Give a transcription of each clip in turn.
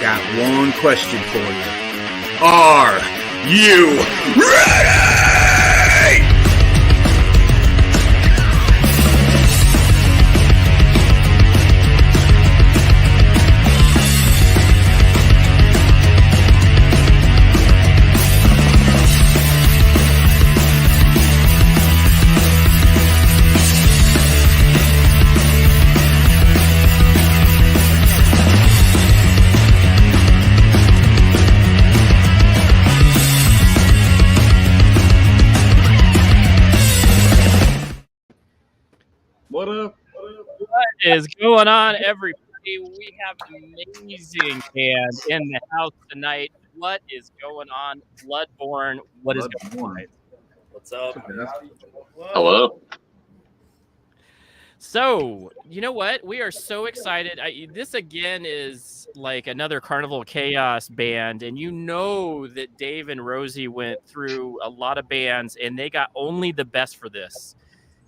got one question for you. Are you ready? What up? What is going on, everybody? We have an amazing band in the house tonight. What is going on? Bloodbourne. What is going on? What's up? Hello. So, you know what? We are so excited. This again is like another Carnival of Chaos band, and you know that Dave and Rosie went through a lot of bands, and they got only the best for this.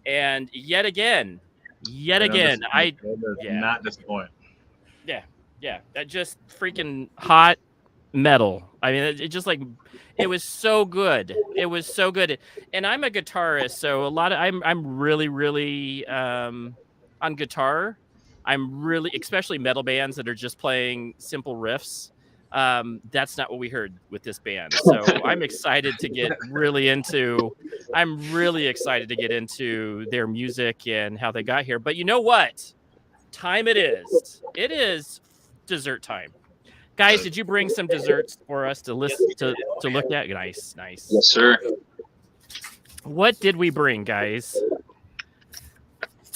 And yet again, I not disappoint. Yeah, that just freaking hot metal. I mean, it just like it was so good. It was so good. And I'm a guitarist, so I'm really on guitar. I'm really, especially metal bands that are just playing simple riffs. That's not what we heard with this band. So I'm excited to get really into their music and how they got here. But you know what time it is? It is dessert time. Guys, did you bring some desserts for us to listen to look at? Nice. Yes, sir. What did we bring, guys?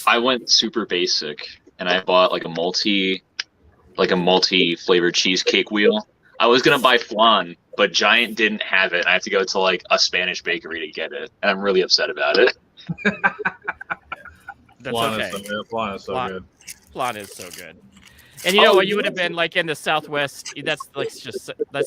I went super basic and I bought like a multi-flavored cheesecake wheel. I was gonna buy flan, but Giant didn't have it. I have to go to like a Spanish bakery to get it, and I'm really upset about it. That's Flan okay. Flan is so good. Flan is so good. And you know what? You would have been like in the Southwest. That's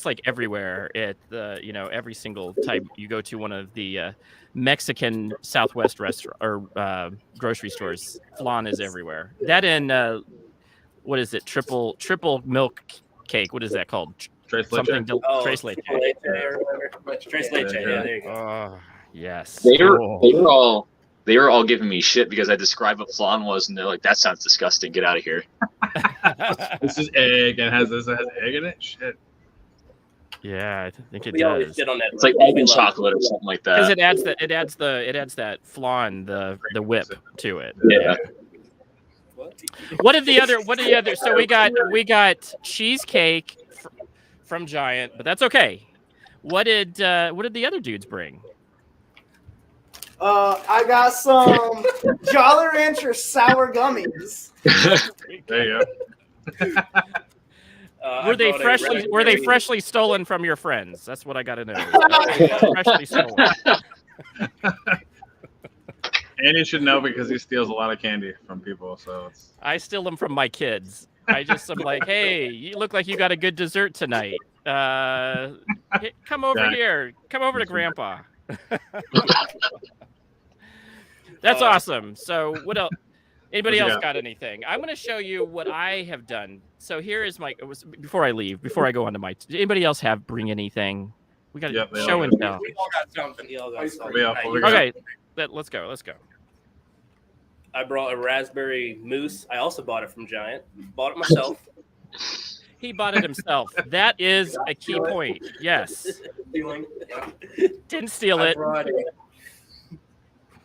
like everywhere. Every single time you go to one of the Mexican Southwest restaurant or grocery stores, flan is everywhere. That and what is it? Triple milk cake. What is that called? Tres leche? Something. Tres leche. Tres leche. Yeah, there you go. Oh, yes. They were all giving me shit because I described what flan was, and they're like, "That sounds disgusting. Get out of here." This is egg and has egg in it. Shit. Yeah, I think it We always does. sit on that. It's like egg and chocolate or something like Because that. it adds that flan, the whip to it. Yeah. What are the other? So we got cheesecake from Giant, but that's okay. What did the other dudes bring? I got some Jolly Rancher sour gummies. There you go. Were they freshly stolen from your friends? That's what I got to know. Freshly stolen. And you should know because he steals a lot of candy from people. So I steal them from my kids. I'm like, hey, you look like you got a good dessert tonight. Come over here. Come over to Grandpa. That's awesome. So what else? Anybody else got anything? I'm going to show you what I have done. So here is before I leave, before I go on to my. Did anybody else bring anything? We got to show and tell. We all got something. Okay, let's go. I brought a raspberry mousse. I also bought it from Giant. Bought it myself. He bought it himself. That is a key point. Yes. Didn't steal it.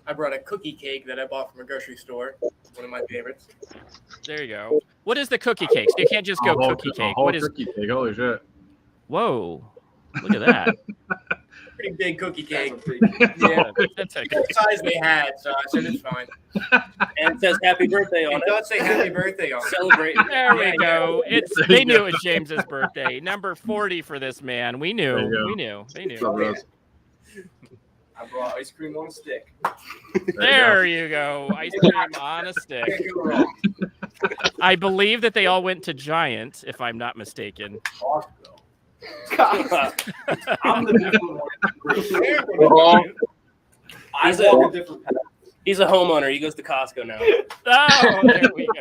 I brought a cookie cake that I bought from a grocery store. One of my favorites. There you go. What is the cookie cake? So you can't just go cookie cake. What is cookie cake? Holy shit! Whoa! Look at that. Pretty big cookie cake. Yeah, that's a the size they had, so I said it's fine. And it says happy birthday on it. It does say happy birthday on it. Celebrate. There we go. They knew it was James's birthday. Number 40 for this man. We knew. They knew. I brought ice cream on a stick. There you go. Ice cream on a stick. I believe that they all went to Giant, if I'm not mistaken. I'm the different one. He's a homeowner. He goes to Costco now. Oh, there we go.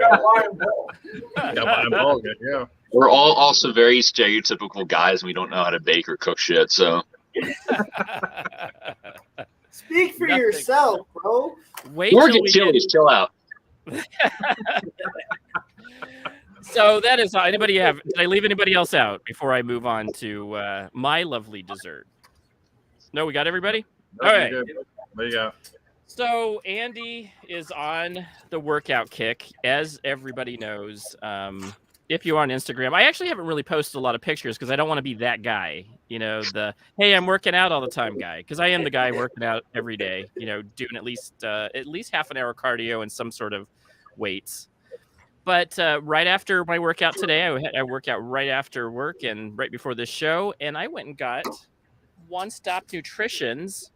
Got my ball good, yeah. We're all also very stereotypical guys, and we don't know how to bake or cook shit. So Speak for Nothing. yourself, bro. Wait we're till getting we chilies. get. Chill out. So that is all. Anybody have? Did I leave anybody else out before I move on to my lovely dessert? No, we got everybody. All right. Good. There you go. So Andy is on the workout kick, as everybody knows. If you're on Instagram, I actually haven't really posted a lot of pictures because I don't want to be that guy, the hey, I'm working out all the time guy, because I am the guy working out every day, doing at least half an hour cardio and some sort of weights. But right after my workout today, I work out right after work and right before this show, and I went and got One Stop Nutrition's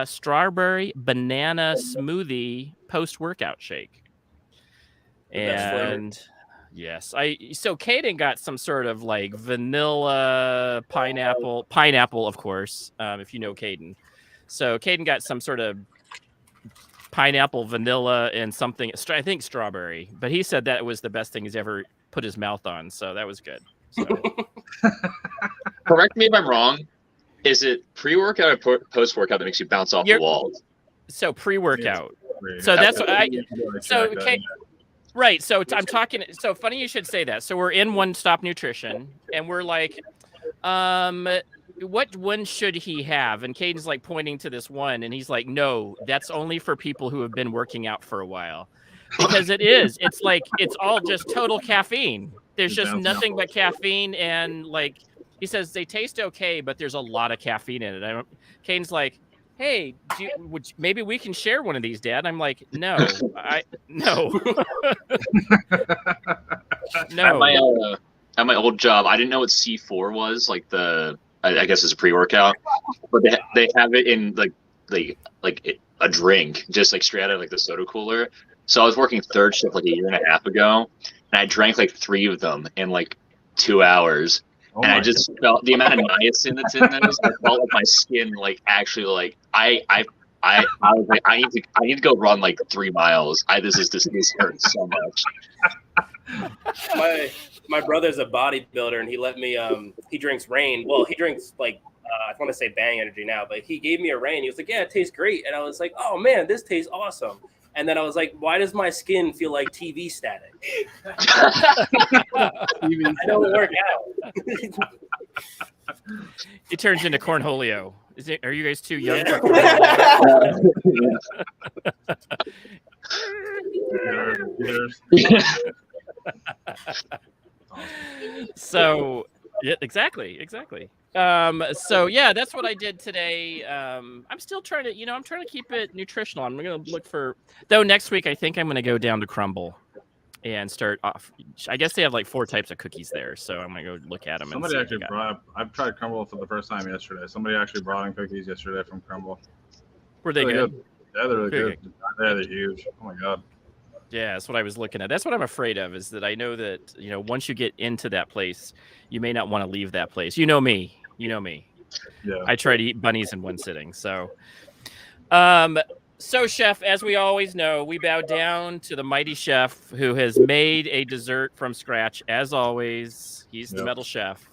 strawberry banana smoothie post-workout shake. And yes, so Caden got some sort of like vanilla pineapple, of course, if you know Caden. So Caden got some sort of pineapple, vanilla, and something, I think strawberry, but he said that was the best thing he's ever put his mouth on, so that was good. So. Correct me if I'm wrong. Is it pre-workout or post-workout that makes you bounce off the walls? So pre-workout. So that's what okay. Right. So I'm talking. So funny you should say that. So we're in One Stop Nutrition, and we're like, what one should he have? And Caden's like pointing to this one, and he's like, no, that's only for people who have been working out for a while, because it's like it's all just total caffeine. There's just nothing but caffeine, and like he says they taste okay, but there's a lot of caffeine in it. Caden's like, hey, maybe we can share one of these, Dad. I'm like, no. No. At my old job, I didn't know what C4 was, like I guess it's a pre-workout, but they have it in a drink, just like straight out of like the soda cooler. So I was working third shift like a year and a half ago, and I drank like 3 of them in like 2 hours. And I just felt the amount of niacin that's in those. I felt like my skin, like actually, like I was like, I need to go run like 3 miles. This hurts so much. My brother's a bodybuilder, and he let me. He drinks Reign. Well, he drinks like I want to say Bang Energy now, but he gave me a Reign. He was like, "Yeah, it tastes great," and I was like, "Oh man, this tastes awesome." And then I was like, "Why does my skin feel like TV static?" I don't work out. It turns into cornholio. Are you guys too young for cornholio? So yeah, exactly. So yeah, that's what I did today. I'm still trying to, I'm trying to keep it nutritional. I'm going to look for, though next week, I think I'm going to go down to Crumble and start off. I guess they have like 4 types of cookies there. So I'm going to go look at them. Somebody actually I've tried Crumble for the first time yesterday. Somebody actually brought in cookies yesterday from Crumble. Were they really good? Yeah, they're really good. Yeah, they're huge. Oh my God. Yeah, that's what I was looking at. That's what I'm afraid of, is that I know that, once you get into that place, you may not want to leave that place. You know me. Yeah. I try to eat bunnies in one sitting. So, Chef, as we always know, we bow down to the mighty chef who has made a dessert from scratch. As always, he's the metal chef.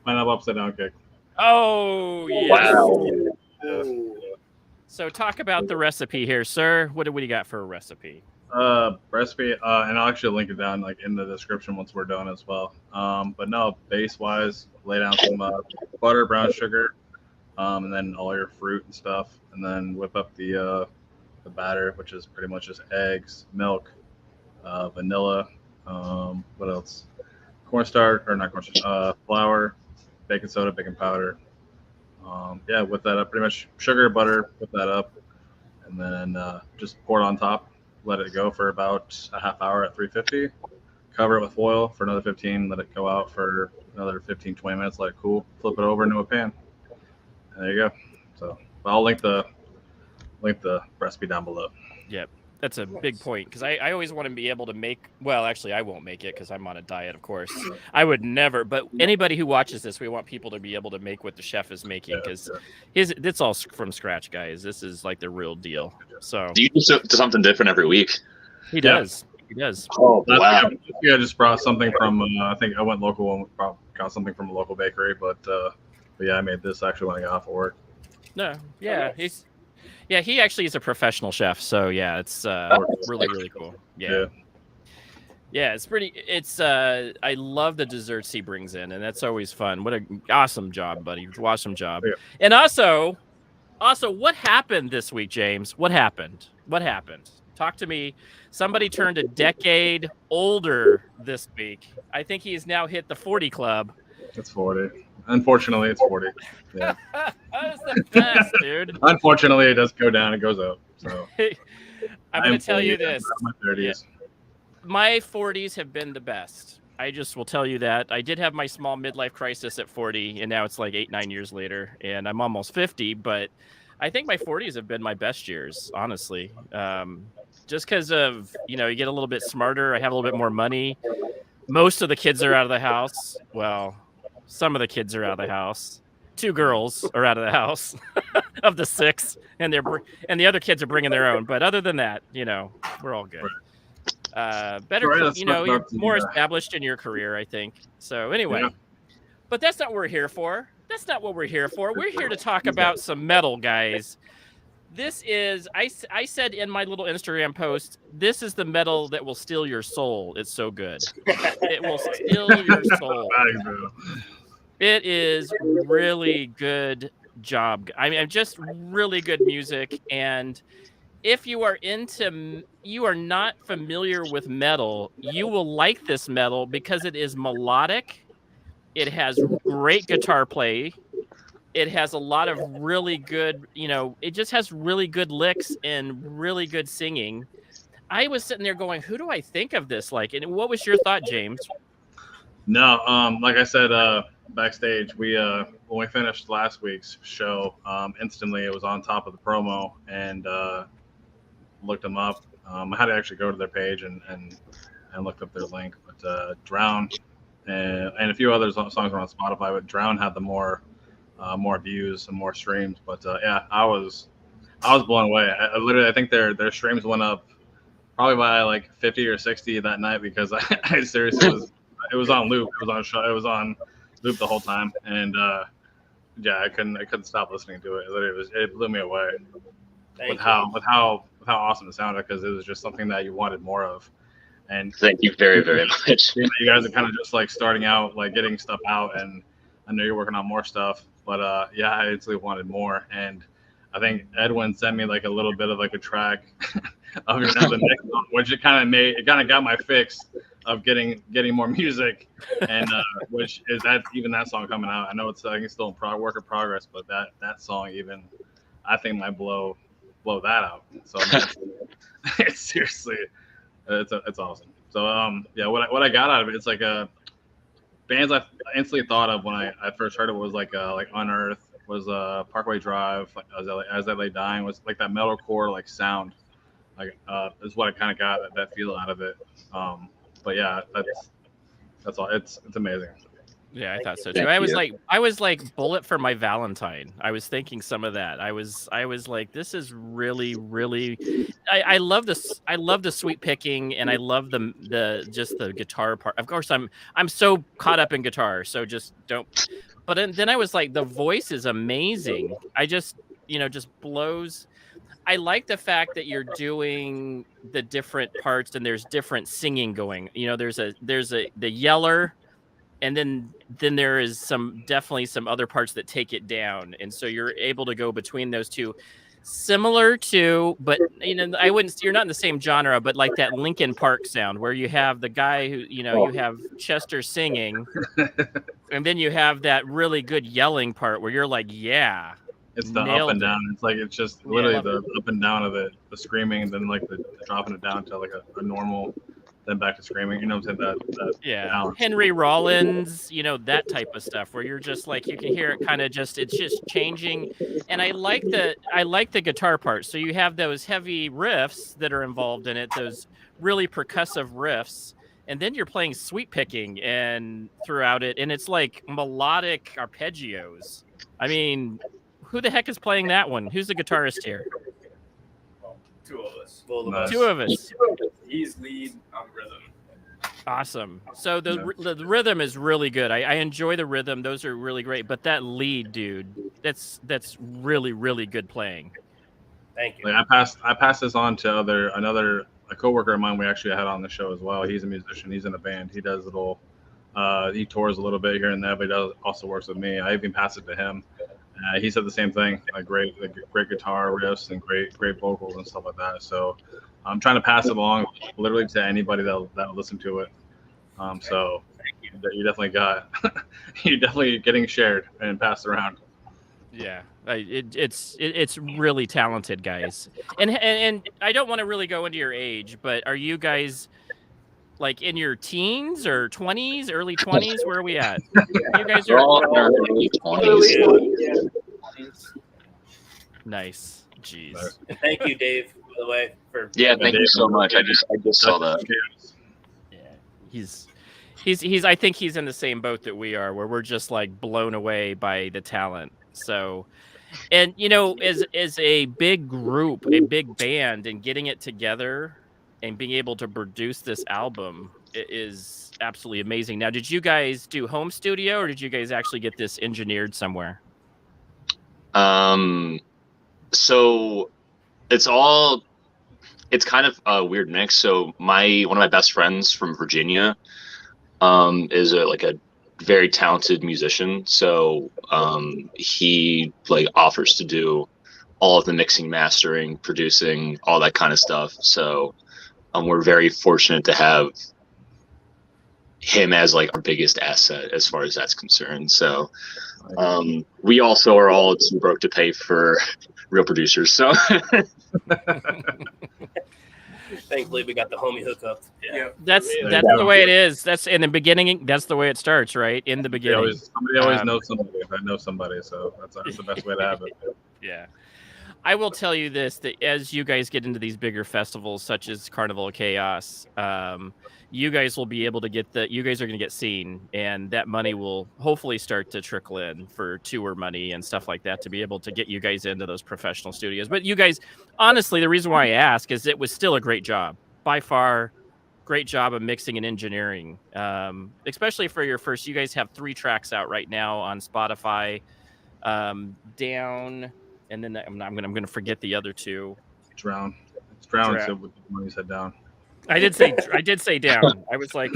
Pineapple upside down cake. Oh, yes. Wow. Yes. So talk about the recipe here, sir. What do you got for a recipe? Recipe, and I'll actually link it down like in the description once we're done as well. But no, base wise, lay down some butter, brown sugar, and then all your fruit and stuff, and then whip up the batter, which is pretty much just eggs, milk, vanilla, what else? Cornstarch, or not cornstarch, flour, baking soda, baking powder. Whip that up, pretty much sugar, butter, whip that up, and then just pour it on top. Let it go for about a half hour at 350. Cover it with foil for another 15. Let it go out for another 15, 20 minutes. Let it cool. Flip it over into a pan. And there you go. So I'll link the recipe down below. Yep. That's a big point, because I always want to be able to make, well, actually, I won't make it because I'm on a diet, of course. I would never, but anybody who watches this, we want people to be able to make what the chef is making, because it's all from scratch, guys. This is like the real deal. So do you do something different every week? He does. He does. Oh wow! Yeah, I just brought something from. I think I went local and got something from a local bakery, but yeah, I made this actually when I got off of work. No, yeah, he actually is a professional chef. So yeah, it's really cool. Yeah. Yeah, it's pretty. It's I love the desserts he brings in, and that's always fun. What an awesome job, buddy! Awesome job. Yeah. And also, what happened this week, James? What happened? Talk to me. Somebody turned a decade older this week. I think he's now hit the 40 club. It's 40. Unfortunately, it's 40. Yeah. That's the best, dude. Unfortunately, it does go down and goes up. So I'm going to tell you this. I'm in my 30s. My 40s have been the best. I just will tell you that. I did have my small midlife crisis at 40, and now it's like 8-9 years later, and I'm almost 50, but I think my 40s have been my best years, honestly. Just because of, you get a little bit smarter. I have a little bit more money. Most of the kids are out of the house. Well, some of the kids are out of the house. 2 girls are out of the house of the 6, and the other kids are bringing their own. But other than that, we're all good. Better, you're more established in your career, I think. So anyway, but that's not what we're here for. We're here to talk about some metal, guys. This is, I said in my little Instagram post, this is the metal that will steal your soul. It's so good. It will steal your soul. It is really good job. I mean, just really good music. And if you are not familiar with metal, you will like this metal because it is melodic. It has great guitar play. It has a lot of really good, it just has really good licks and really good singing. I was sitting there going, who do I think of this like? And what was your thought, James? No, like I said, backstage, when we finished last week's show, instantly it was on top of the promo, and looked them up. I had to actually go to their page and looked up their link. But Drown and a few other songs were on Spotify, but Drown had the more views and more streams. But yeah, I was blown away. I think their streams went up probably by like 50 or 60 that night because I seriously it was on loop. It was on loop the whole time, and yeah, I couldn't stop listening to it. It blew me away with how awesome it sounded, because it was just something that you wanted more of. And thank you very, very much. You guys are kind of just like starting out, like getting stuff out, and I know you're working on more stuff, but yeah, I actually wanted more. And I think Edwin sent me like a little bit of like a track of the next song, which it kind of got my fix of getting more music, and which is that song coming out. I know it's still in work in progress, but that song even I think might blow that out. So I mean, it's seriously, it's awesome. So yeah, what I got out of it, it's like bands I instantly thought of when I first heard it was like Unearth, was Parkway Drive, like As I Lay Dying, was like that metalcore like sound, like is what I kind of got that feel out of it. But yeah, that's all. It's amazing. Yeah, I thought so too. I was like Bullet for My Valentine. I was thinking some of that. I was like, this is really, really. I love this. I love the sweet picking, and I love the guitar part. Of course, I'm so caught up in guitar, so just don't. But then I was like, the voice is amazing. I just blows. I like the fact that you're doing the different parts and there's different singing going. There's the yeller. And then there is definitely some other parts that take it down. And so you're able to go between those two, similar to, but you're not in the same genre, but like that Linkin Park sound where you have the guy who, you have Chester singing and then you have that really good yelling part where you're like, yeah. It's the up and down. It's just literally the up and down of it, the screaming, and then like the dropping it down to like a normal, then back to screaming. You know what I'm saying? That yeah. balance. Henry Rollins, that type of stuff where you're just like, you can hear it kind of it's just changing. And I like the guitar part. So you have those heavy riffs that are involved in it, those really percussive riffs. And then you're playing sweet picking and throughout it. And it's like melodic arpeggios. I mean, who the heck is playing that one? Who's the guitarist here? Two of us. Both of Nice. us. Two of us. He's lead. I'm rhythm. Awesome. So the rhythm is really good. I enjoy the rhythm. Those are really great. But that lead, dude, that's really, really good playing. Thank you. Like I passed this on to a coworker of mine we actually had on the show as well. He's a musician. He's in a band. He does little he tours a little bit here and there, but he also works with me. I even passed it to him. He said the same thing. Great guitar riffs and great vocals and stuff like that. So I'm trying to pass it along literally to anybody that'll listen to it. So you definitely you're definitely getting shared and passed around. Yeah, it's really talented, guys. And I don't want to really go into your age, but are you guys like in your teens or 20s, early 20s? Where are we at? You guys We're are all in our early 20s. nice. Jeez. Nice. And thank you, Dave, by the way, for Yeah, thank you so much. I just saw that. Yeah, he's. I think he's in the same boat that we are, where we're just like blown away by the talent. So, and you know, as a big group, a big band, and getting it together and being able to produce this album is absolutely amazing. Now, did you guys do home studio, or did you guys actually get this engineered somewhere? So it's kind of a weird mix. So one of my best friends from Virginia is a very talented musician. So he offers to do all of the mixing, mastering, producing, all that kind of stuff. So we're very fortunate to have him as our biggest asset as far as that's concerned. So we also are all too broke to pay for real producers. So thankfully we got the homie hookup. Yeah. That's the way it is. That's in the beginning. That's the way it starts, right? In the beginning. Somebody always knows somebody. If I know somebody, so that's the best way to have it. Yeah. I will tell you this, that as you guys get into these bigger festivals, such as Carnival of Chaos, you guys will be able to you guys are going to get seen, and that money will hopefully start to trickle in for tour money and stuff like that to be able to get you guys into those professional studios. But you guys, honestly, the reason why I ask is it was still a great job. By far, great job of mixing and engineering, especially for your first. You guys have 3 tracks out right now on Spotify, Down, and then I'm going to forget the other 2. Drown. It's drown. So with the money said down. I did say down. I was like,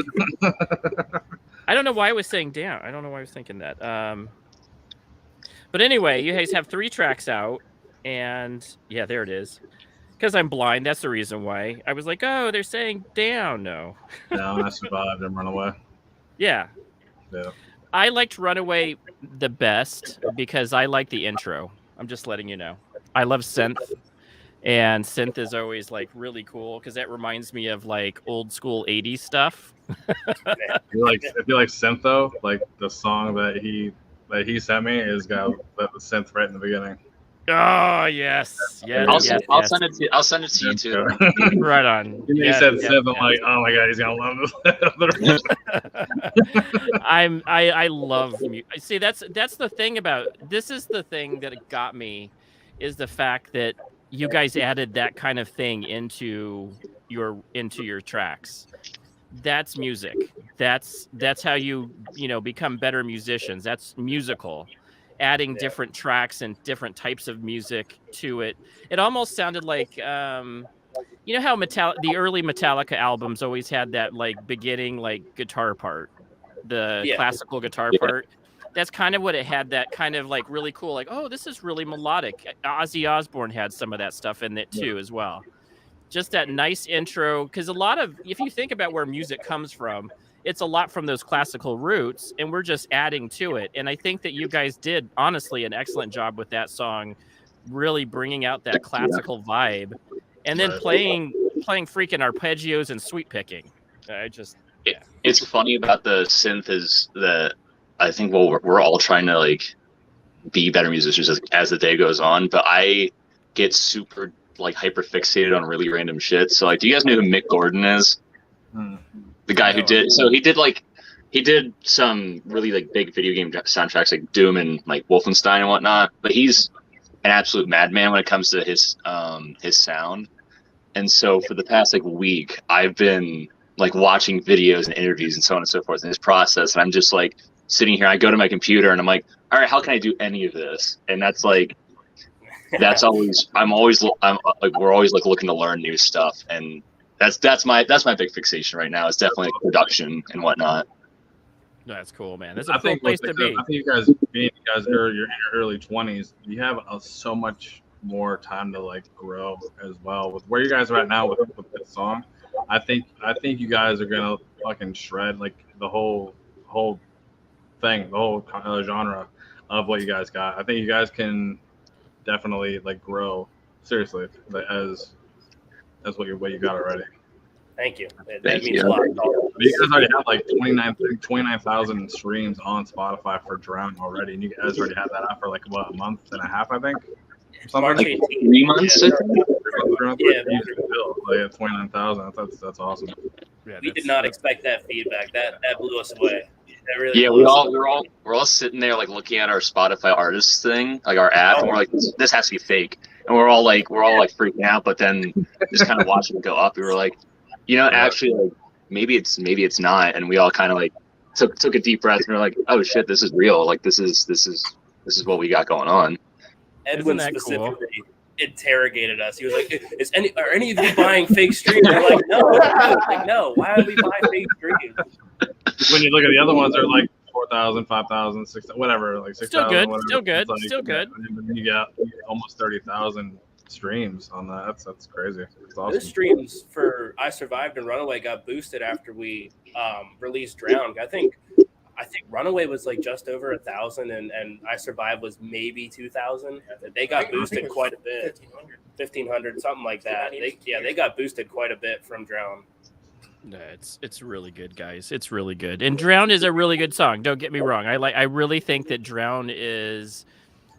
I don't know why I was saying down. I don't know why I was thinking that. But anyway, you guys have 3 tracks out, and yeah, there it is. Because I'm blind, that's the reason why. I was like, oh, they're saying down. No. Down. I survived and run away. Yeah. Yeah. I liked Runaway the best because I like the intro. I'm just letting you know. I love synth. And synth is always really cool because that reminds me of old school 80s stuff. If you like synth though, the song that he sent me is got the synth right in the beginning. Oh yes, yeah. I'll send it to you too. Right on. He said synth. I'm like, oh my god, he's gonna love this. I love music. See, that's the thing about this. Is the thing that got me is the fact that you guys added that kind of thing into your tracks. That's music. That's how you become better musicians. That's musical. Adding different tracks and different types of music to it. It almost sounded like how the early Metallica albums always had that beginning guitar part, the classical guitar part. That's kind of what it had, that kind of really cool, oh, this is really melodic. Ozzy Osbourne had some of that stuff in it too as well. Just that nice intro, because if you think about where music comes from, it's a lot from those classical roots, and we're just adding to it. And I think that you guys did, honestly, an excellent job with that song, really bringing out that classical vibe, and then playing freaking arpeggios and sweep picking. It's funny about the synth is that I think we're all trying to be better musicians as the day goes on, but I get super hyper fixated on really random shit. So do you guys know who Mick Gordon is? The guy who did he did some really big video game soundtracks like Doom and Wolfenstein and whatnot, but he's an absolute madman when it comes to his sound. And so for the past like week, I've been like watching videos and interviews and so on and so forth in this process. And I'm just like sitting here, I go to my computer and I'm like, all right, how can I do any of this? And that's like, we're always like looking to learn new stuff. And that's my big fixation right now. It's definitely like production and whatnot. That's cool, man. That's a cool place to be. I think you guys are you're in your early 20s. You have so much more time to like grow as well with where you guys are at now with this song. I think you guys are gonna fucking shred like the whole thing, the whole genre of what you guys got. I think you guys can definitely like grow seriously as what you got already. Thank you. That Thank means you. a lot. You guys already have like 29,000 streams on Spotify for Drown already, and you guys already had that out for like what, a month and a half, I think. Something March like 18th. 3 months. Yeah. Like 29,000. That's awesome. Yeah, We did not expect that feedback. That blew us away. That really Yeah, blew us we're all sitting there like looking at our Spotify artists thing, like our app, and we're like, this has to be fake, and we're all like freaking out. But then just kind of watching it go up, we were like, actually, like maybe it's not, and we all kind of like took a deep breath and we're like, oh shit, this is real. Like this is what we got going on. Edwin Isn't that cool? specifically interrogated us. He was like, are any of you buying fake streams? We're like, no. Like, no. Why are we buying fake streams? When you look at the other ones, they're like 4,000, 5,000, 6,000, whatever, like 6,000. Still good, whatever. still good, It's like, still good. You got almost 30,000 streams on that. That's crazy. It's awesome. Those streams for I Survived and Runaway got boosted after we released Drowned. I think Runaway was like just over 1,000 and I Survived was maybe 2,000. They got boosted quite a bit. 1,500, something like that. They got boosted quite a bit from Drown. No, it's really good, guys. It's really good. And Drown is a really good song. Don't get me wrong. I really think that Drown is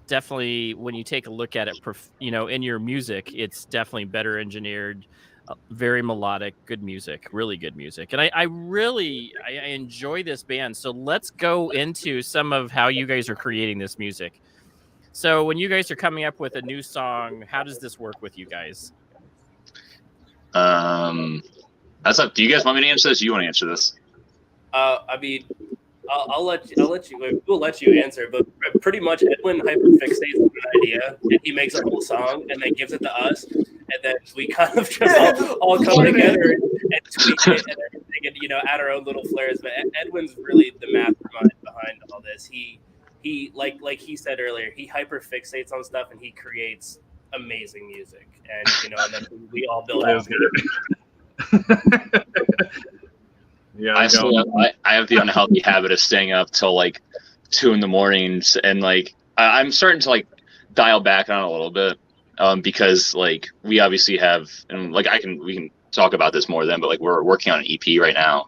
definitely, when you take a look at it, in your music, it's definitely better engineered, very melodic, good music, really good music. And I really enjoy this band. So let's go into some of how you guys are creating this music. So when you guys are coming up with a new song, how does this work with you guys? That's up. Do you guys want me to answer this? Or you want to answer this? I mean, I'll let you. We'll let you answer. But pretty much, Edwin hyperfixates on an idea, and he makes a whole song, and then gives it to us, and then we kind of just all come together and tweak it and everything, and add our own little flares. But Edwin's really the mastermind behind all this. He like he said earlier, he hyperfixates on stuff, and he creates amazing music, and and then we all build out. Yeah, I have the unhealthy habit of staying up till like 2 a.m, and like I'm starting to like dial back on it a little bit, because like we obviously have, and like we can talk about this more then, but like we're working on an EP right now,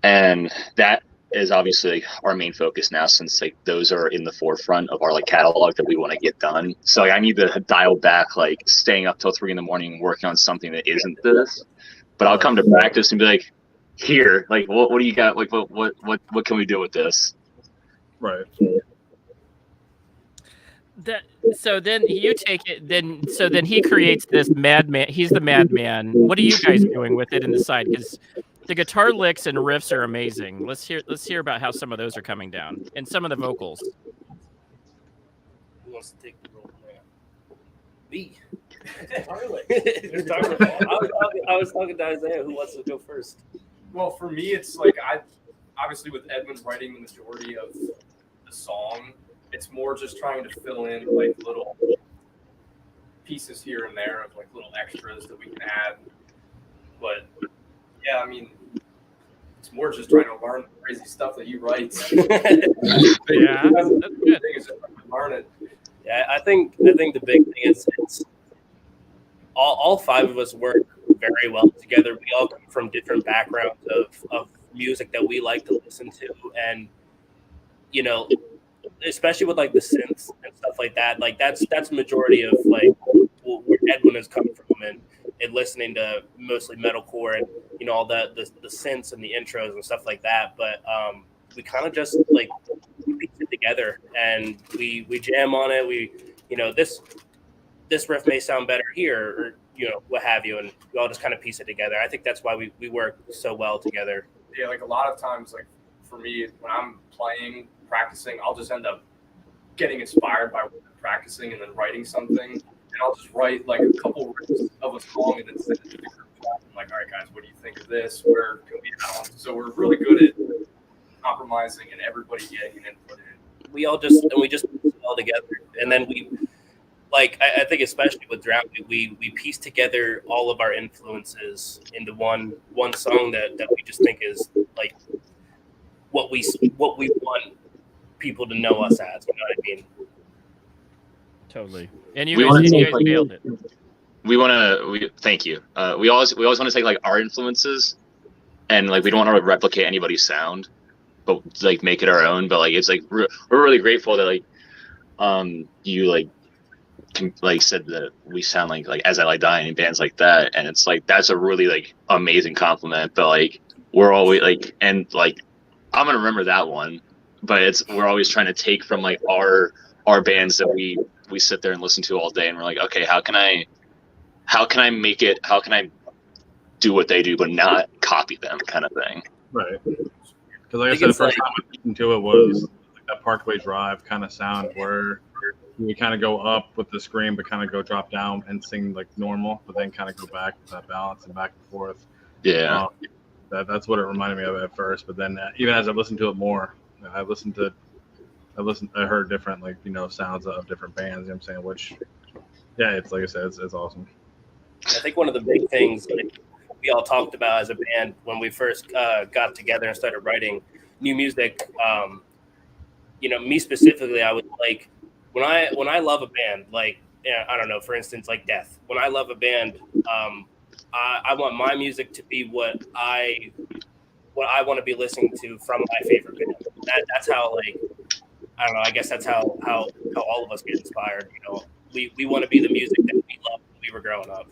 and that is obviously like our main focus now, since like those are in the forefront of our like catalog that we want to get done. So like, I need to dial back, like staying up till 3 a.m working on something that isn't this. But I'll come to practice and be like, here, like what do you got? Like what can we do with this? Right. So then you take it. Then he creates this madman. He's the madman. What are you guys doing with it in the side? Because the guitar licks and riffs are amazing. Let's hear about how some of those are coming down and some of the vocals. Who wants to take the role? Me. I was talking to Isaiah. Who wants to go first? Well, for me, it's like obviously with Edwin writing the majority of the song, it's more just trying to fill in like little pieces here and there of like little extras that we can add. But yeah, I mean, it's more just trying to learn the crazy stuff that he writes. Yeah, that's good. The thing is just learn it. Yeah, I think the big thing is it's all 5 of us work very well together. We all come from different backgrounds of music that we like to listen to, and especially with like the synths and stuff like that. Like that's majority of like where Edwin is coming from, and listening to mostly metalcore and all the synths and the intros and stuff like that. But we kind of just like piece it together and we jam on it. We this riff may sound better here, or what have you, and we all just kind of piece it together. I think that's why we work so well together. Yeah, like a lot of times, like for me, when I'm practicing, I'll just end up getting inspired by practicing and then writing something, and I'll just write like a couple riffs of a song and then send it to the group. I'm like, all right, guys, what do you think of this? Where can we balance? So we're really good at compromising and everybody getting an input in. We just put it all together, and then I think especially with Drown, we piece together all of our influences into one song that we just think is like what we want people to know us as. You know what I mean? Totally. And you guys nailed it. Thank you. We always want to take like our influences, and like we don't want to replicate anybody's sound, but like make it our own. But like it's like we're really grateful that like you like said that we sound like As I Lie Dying and bands like that, and it's like that's a really like amazing compliment. But like we're always like, and like I'm gonna remember that one. But we're always trying to take from like our bands that we sit there and listen to all day, and we're like, okay, how can I make it? How can I do what they do, but not copy them, kind of thing? Right. Because like I said, the first time I listened to it was like that Parkway Drive kind of sound where we kind of go up with the scream, but kind of go drop down and sing like normal, but then kind of go back with that balance and back and forth. Yeah. That's what it reminded me of at first. But then even as I listened to it more, I heard different sounds of different bands. You know what I'm saying? Which, yeah, it's like I said, it's awesome. I think one of the big things we all talked about as a band when we first got together and started writing new music. Me specifically, I would like when I love a band, like I don't know, for instance, like Death. When I love a band, I want my music to be what I want to be listening to from my favorite band. That's how I don't know. I guess that's how all of us get inspired. We want to be the music that we loved when we were growing up.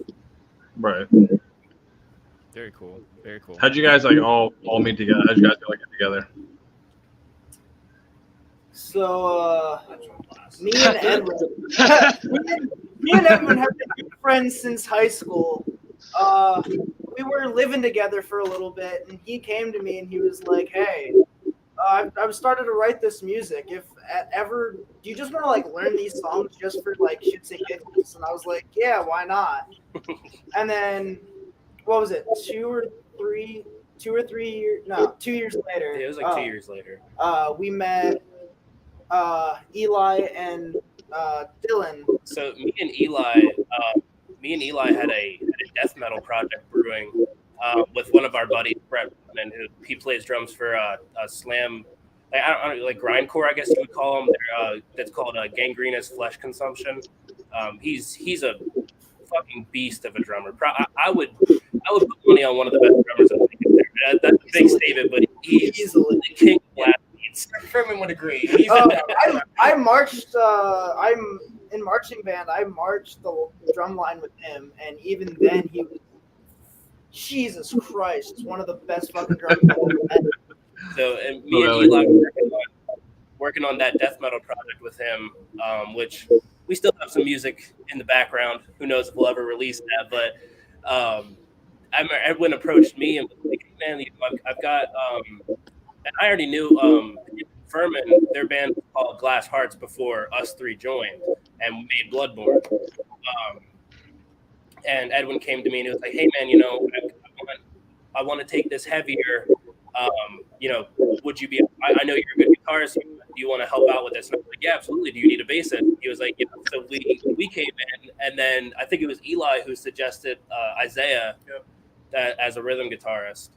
Right. Very cool. Very cool. How'd you guys all meet together? How'd you guys get together? So me and Edwin have been good friends since high school. We were living together for a little bit, and he came to me and he was like, "Hey, I've started to write this music. If ever, do you just want to like learn these songs just for like shits and giggles?" And I was like, "Yeah, why not?" And then, what was it? 2 or 3 years? No, 2 years later. Yeah, it was like 2 years later. We met Eli and Dylan. So me and Eli had a death metal project brewing with one of our buddies, Brett, and he plays drums for a slam. I don't know, like grindcore, I guess you would call them. That's called Gangrenous Flesh Consumption. He's a fucking beast of a drummer. I would put money on one of the best drummers I think there. That's a big statement, but he's the king of blast beats. Furman would agree. I marched. I'm in marching band. I marched the drum line with him, and even then he was. Jesus Christ! It's one of the best fucking drummers I've ever met. So, and me and Eli were working on that death metal project with him, which we still have some music in the background. Who knows if we'll ever release that? But Edwin approached me and was like, "Man, I've got." And I already knew Furman, their band was called Glass Hearts before us three joined, and we made Bloodbourne. And Edwin came to me and he was like, "Hey, man, I want to take this heavier. Would you be? I know you're a good guitarist. Do you want to help out with this?" And I was like, "Yeah, absolutely. Do you need a bassist?" He was like, So we came in, and then I think it was Eli who suggested Isaiah as a rhythm guitarist.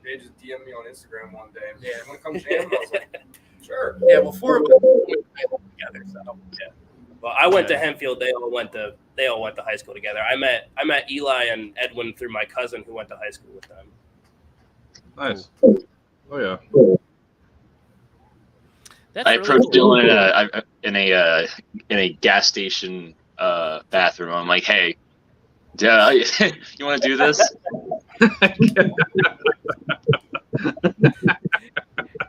They just DM'd me on Instagram one day. Yeah, when it comes to him, I was like, sure. Yeah, before we went together. So yeah. Well, I went to Hempfield. They all went to high school together. I met Eli and Edwin through my cousin who went to high school with them. Nice. Oh yeah. That's I really approached cool. Dylan in a gas station bathroom. I'm like, "Hey, you want to do this?"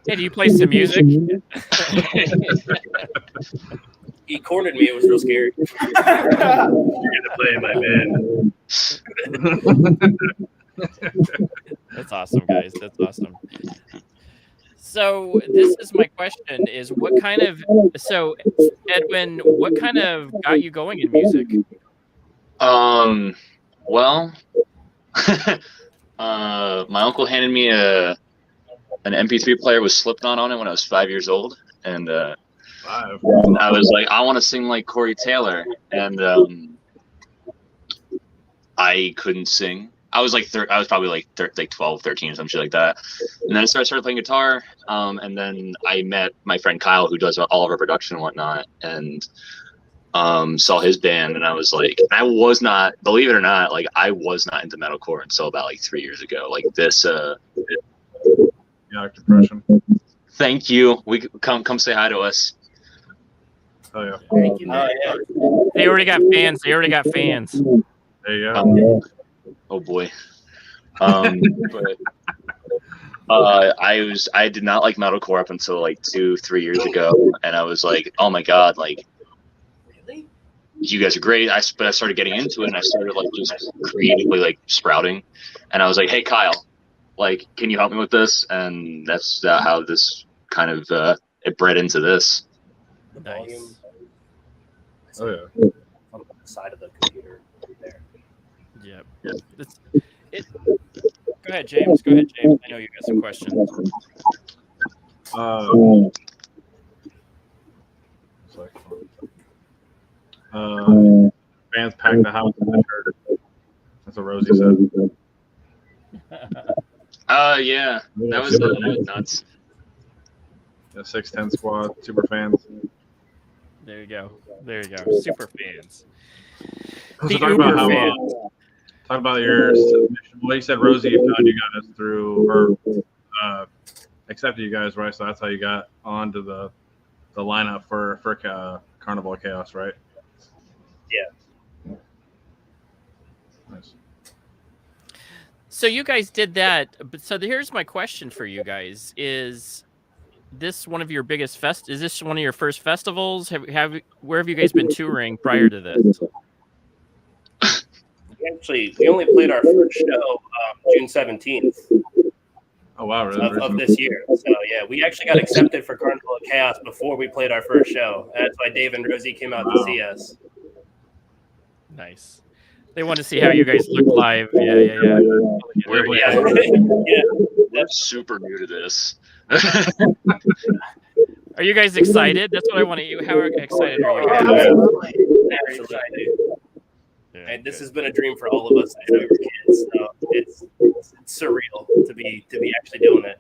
Hey, do you play some music? he cornered me. It was real scary. You're gonna play my band. That's awesome, guys. That's awesome. So this is my question: is what kind of Edwin? What kind of got you going in music? Well, my uncle handed me an MP3 player with Slipknot on it when I was 5 years old, and I was like, I want to sing like Corey Taylor, and I couldn't sing. I was like, I was probably like 12, 13 or some shit like that. And then I started playing guitar. And then I met my friend Kyle, who does all of our production and whatnot, and saw his band. And I was like, I was not, believe it or not, like I was not into metalcore until about like 3 years ago. Like this, Yeah, depression. thank you. We come say hi to us. Oh yeah. Thank you. Yeah. They already got fans. They already got fans. There you go. Oh boy. But I did not like metalcore up until like 2-3 years ago, and I was like, oh my god, like Really? you guys are great. But I started getting into it, and I started like just creatively like sprouting, and I was like, hey Kyle, like can you help me with this? And that's how this kind of it bred into this. The Nice. volume Oh yeah. on the side of the computer there. Yep. Go ahead, James. Go ahead, James. I know you got some questions. Fans packed the house in the church. That's what Rosie said. Yeah, that was nuts. The 610 squad, super fans. There you go. There you go. Super fans. So The talk about Uber how, fans. talk about your submission. Well, you said Rosie found you guys through, or accepted you guys, right? So that's how you got onto the lineup for Carnival of Chaos, right? Yeah. Nice. So you guys did that. But so here's my question for you guys: is this one of your biggest Is this one of your first festivals? Where have you guys been touring prior to this? We only played our first show June 17th Oh wow, really? of this year. So yeah, we actually got accepted for Carnival of Chaos before we played our first show. That's why Dave and Rosie came out to see us. Nice. They want to see how you guys look live. Yeah. We're super new to this. Are you guys excited? That's what I want to. How excited are you Oh, guys? absolutely. Very excited. Yeah, And this good. has been a dream for all of us as we were kids. So it's surreal to be actually doing it.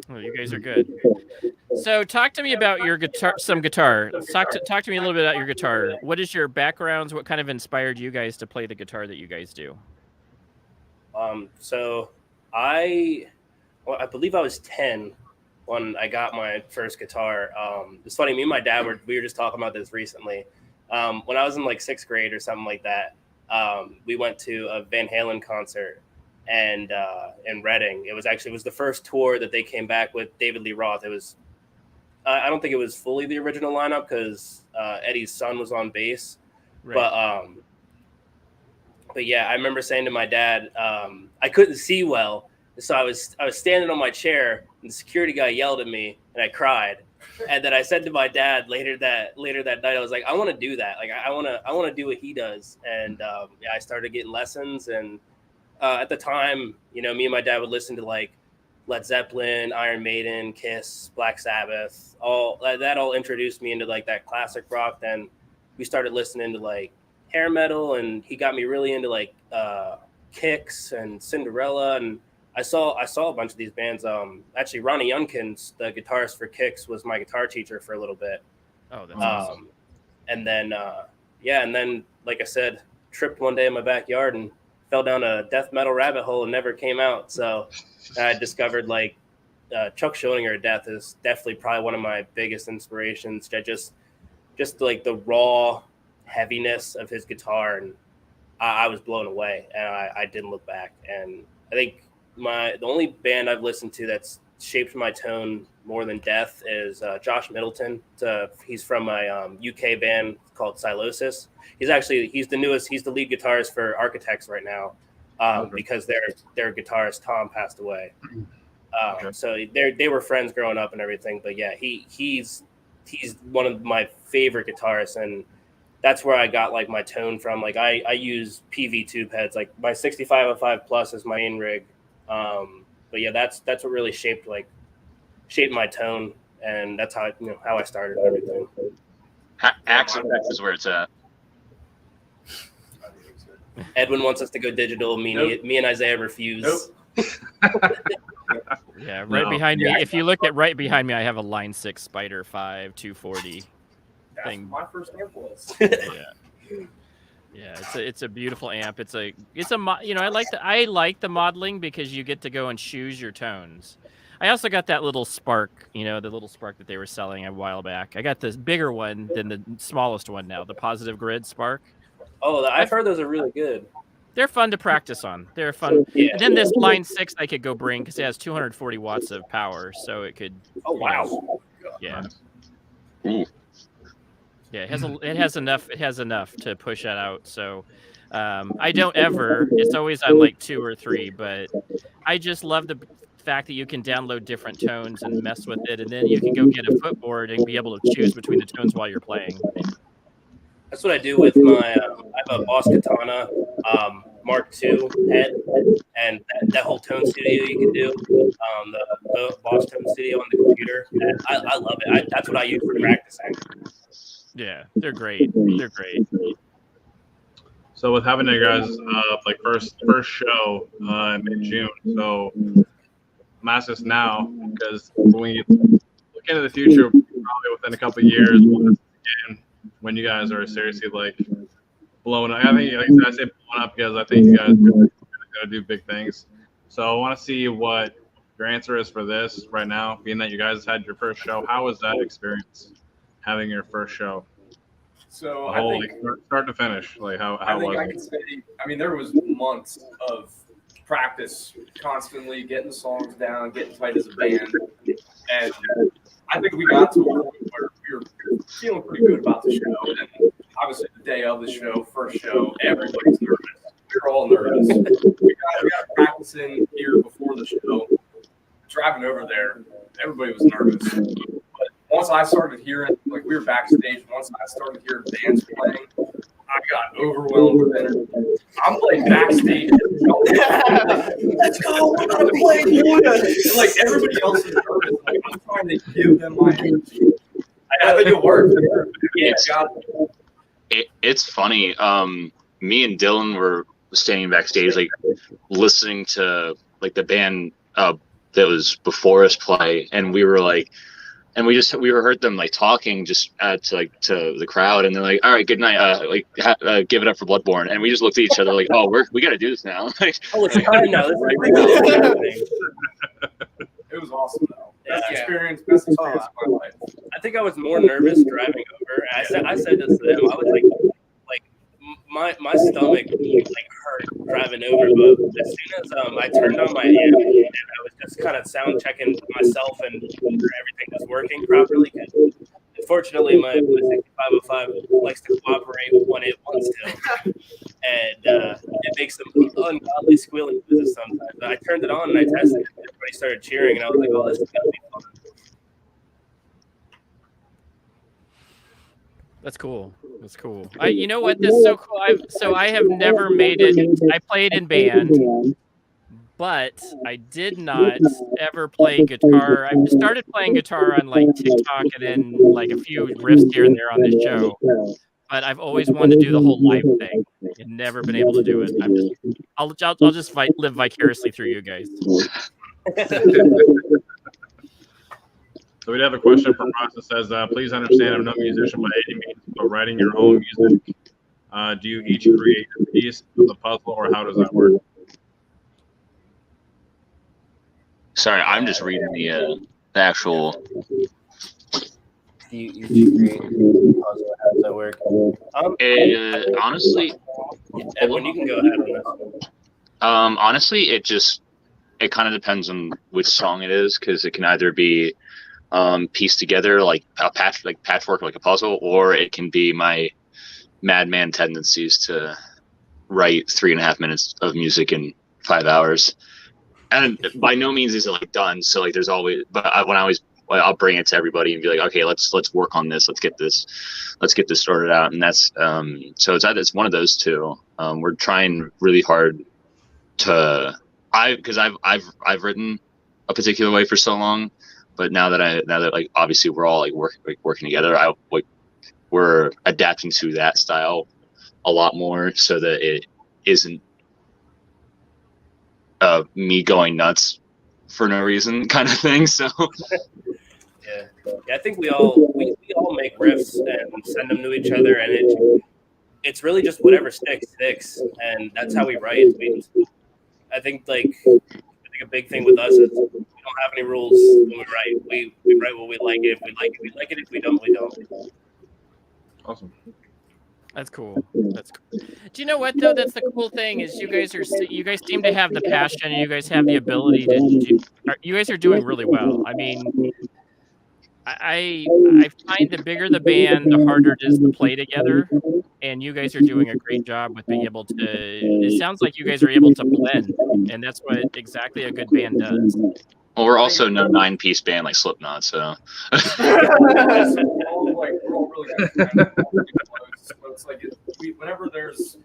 Well, you guys are good. So talk to me about your guitar. Talk to me a little bit about your guitar. What is your backgrounds? What kind of inspired you guys to play the guitar that you guys do? So I believe I was 10 when I got my first guitar. It's funny, me and my dad we were just talking about this recently. When I was in like 6th grade or something like that, we went to a Van Halen concert and in Reading. It was the first tour that they came back with David Lee Roth. It was I don't think it was fully the original lineup because Eddie's son was on bass, Right. but yeah, I remember saying to my dad, I couldn't see well, so I was standing on my chair, and the security guy yelled at me, and I cried. And then I said to my dad later that night, I was like, I want to do that. Like I want to do what he does. And yeah, I started getting lessons. And at the time, me and my dad would listen to like Led Zeppelin, Iron Maiden, Kiss, Black Sabbath. All introduced me into like that classic rock. Then we started listening to like hair metal, and he got me really into like Kix and Cinderella. And I saw a bunch of these bands. Actually, Ronnie Youngkins, the guitarist for Kix, was my guitar teacher for a little bit. Oh, that's awesome. And then like I said, tripped one day in my backyard and fell down a death metal rabbit hole and never came out. So I discovered like Chuck Schillinger, Death is definitely probably one of my biggest inspirations. Just like the raw heaviness of his guitar, and I was blown away, and I didn't look back. And I think the only band I've listened to that's shaped my tone more than death is Josh Middleton. He's from my UK band called Silosis. He's the lead guitarist for Architects right now, because their guitarist Tom passed away. So they were friends growing up and everything. But yeah, he's one of my favorite guitarists, and that's where I got like my tone from. Like I use PV tube heads. Like my 6505 Plus is my in rig. But yeah, that's what really shaped my tone, and that's how how I started everything. Axe Effect is where it's at. Edwin wants us to go digital. Me and Isaiah refuse. Yeah, behind me. If you look at right behind me, I have a Line 6 Spider 5 240 thing. My first amp was. Yeah, it's a beautiful amp. I like the modeling because you get to go and choose your tones. I also got that little Spark, the little Spark that they were selling a while back. I got this bigger one than the smallest one now, the Positive Grid Spark. Oh, I've heard those are really good. They're fun to practice on. They're fun. Yeah. And then this Line 6 I could go bring because it has 240 watts of power, so it could. Oh wow! Yeah. Ooh. Yeah, it has enough to push that out. So I don't ever. It's always on like 2 or 3, but I just love the fact that you can download different tones and mess with it, and then you can go get a footboard and be able to choose between the tones while you're playing. That's what I do with my. I have a Boss Katana Mark II head, and that whole tone studio you can do, the Boss Tone Studio on the computer. I love it. That's what I use for practicing. Yeah, they're great. They're great. So with having you guys first show in mid-June, so I'm asking this now because when we look into the future, probably within a couple of years, when you guys are seriously blowing up. I think I say blowing up because I think you guys are going to do big things. So I want to see what your answer is for this right now, being that you guys had your first show. How was that experience, having your first show? So the whole, I think start to finish, how I think was I it? can say, there was months of practice, constantly getting the songs down, getting tight as a band, and I think we got to a point where we were feeling pretty good about the show. And obviously, the day of the show, first show, everybody's nervous. We were all nervous. We got practicing here before the show. Driving over there, everybody was nervous. But once I started hearing, we were backstage. Once I started hearing bands playing, I got overwhelmed with energy. I'm backstage. Let's go! We're gonna play, dude! Everybody else is nervous. I'm trying to give them my energy. I think it worked. It's funny. Me and Dylan were standing backstage, listening to the band that was before us play, and we were we heard them talking just to the crowd, and they're like, "All right, good night. Give it up for Bloodbourne." And we just looked at each other "Oh, we got to do this now." It's time now. This is It was awesome though. Best Yeah. experience of my life. I think I was more nervous driving over. I said this to them. I was my stomach hurt driving over, but as soon as I turned on my amp and I was just kind of sound checking myself and everything was working properly. Unfortunately, my 6505 likes to cooperate when it wants to, and it makes some ungodly squealing noises sometimes. But I turned it on and I tested it. Everybody started cheering, and I was like, "Oh, this is gonna be fun." That's cool. That's cool. You know what? This is so cool. I have never made it. I played in band, but I did not ever play guitar. I started playing guitar on TikTok and then a few riffs here and there on this show. But I've always wanted to do the whole live thing and never been able to do it. I'll just live vicariously through you guys. So we have a question from Ross that says, please understand I'm no musician by any means, but writing your own music, do you each create a piece of the puzzle, or how does that work? Sorry, I'm just reading the actual. You create the puzzle. How does that work? Honestly, Edwin, you can go ahead on this. honestly, it just it kind of depends on which song it is, because it can either be pieced together like a patchwork, like a puzzle, or it can be my madman tendencies to write 3.5 minutes of music in 5 hours. And by no means is it like done. So like there's always, but I'll bring it to everybody and be like, okay, let's work on this. Let's get this sorted out. And that's so it's one of those two. We're trying really hard to because I've written a particular way for so long, but now that like obviously we're all like working together, we're adapting to that style a lot more, so that it isn't me going nuts for no reason kind of thing. So yeah, I think we all make riffs and send them to each other, and it's really just whatever sticks, and that's how we write. I think a big thing with us is we don't have any rules when we write. We write what we like. If we like it, we like it. If we don't, we don't. Awesome. That's cool. That's cool. Do you know what though? That's the cool thing is you guys seem to have the passion, and you guys have the ability to do. You guys are doing really well. I mean, I find the bigger the band, the harder it is to play together, and you guys are doing a great job with being able to. It sounds like you guys are able to blend, and that's what exactly a good band does. well, we're also no 9-piece band like Slipknot, so We're all really good. So it's like whenever there's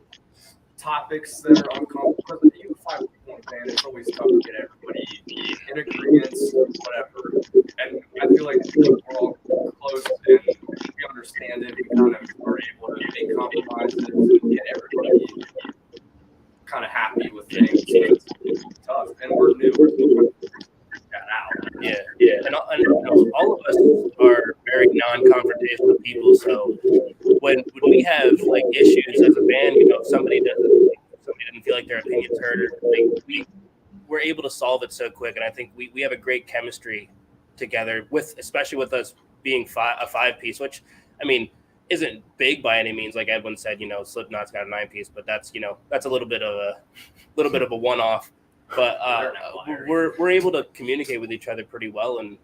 topics that are uncomfortable, even 5 people in a band, it's always tough to get everybody in agreement, whatever. And I feel like we're all close and we understand it. We kind of are able to make compromises and get everybody kind of happy with things. It's tough, and we're new. We're trying to figure that out. Yeah. And all of us are very non-confrontational people. So when we have like issues as a band, somebody didn't feel like their opinion's heard, or we're able to solve it so quick. And I think we have a great chemistry together, especially with us being a 5-piece, which I mean isn't big by any means. Like Edwin said, Slipknot's got a 9-piece, but that's a little bit of a one-off. But we're able to communicate with each other pretty well, and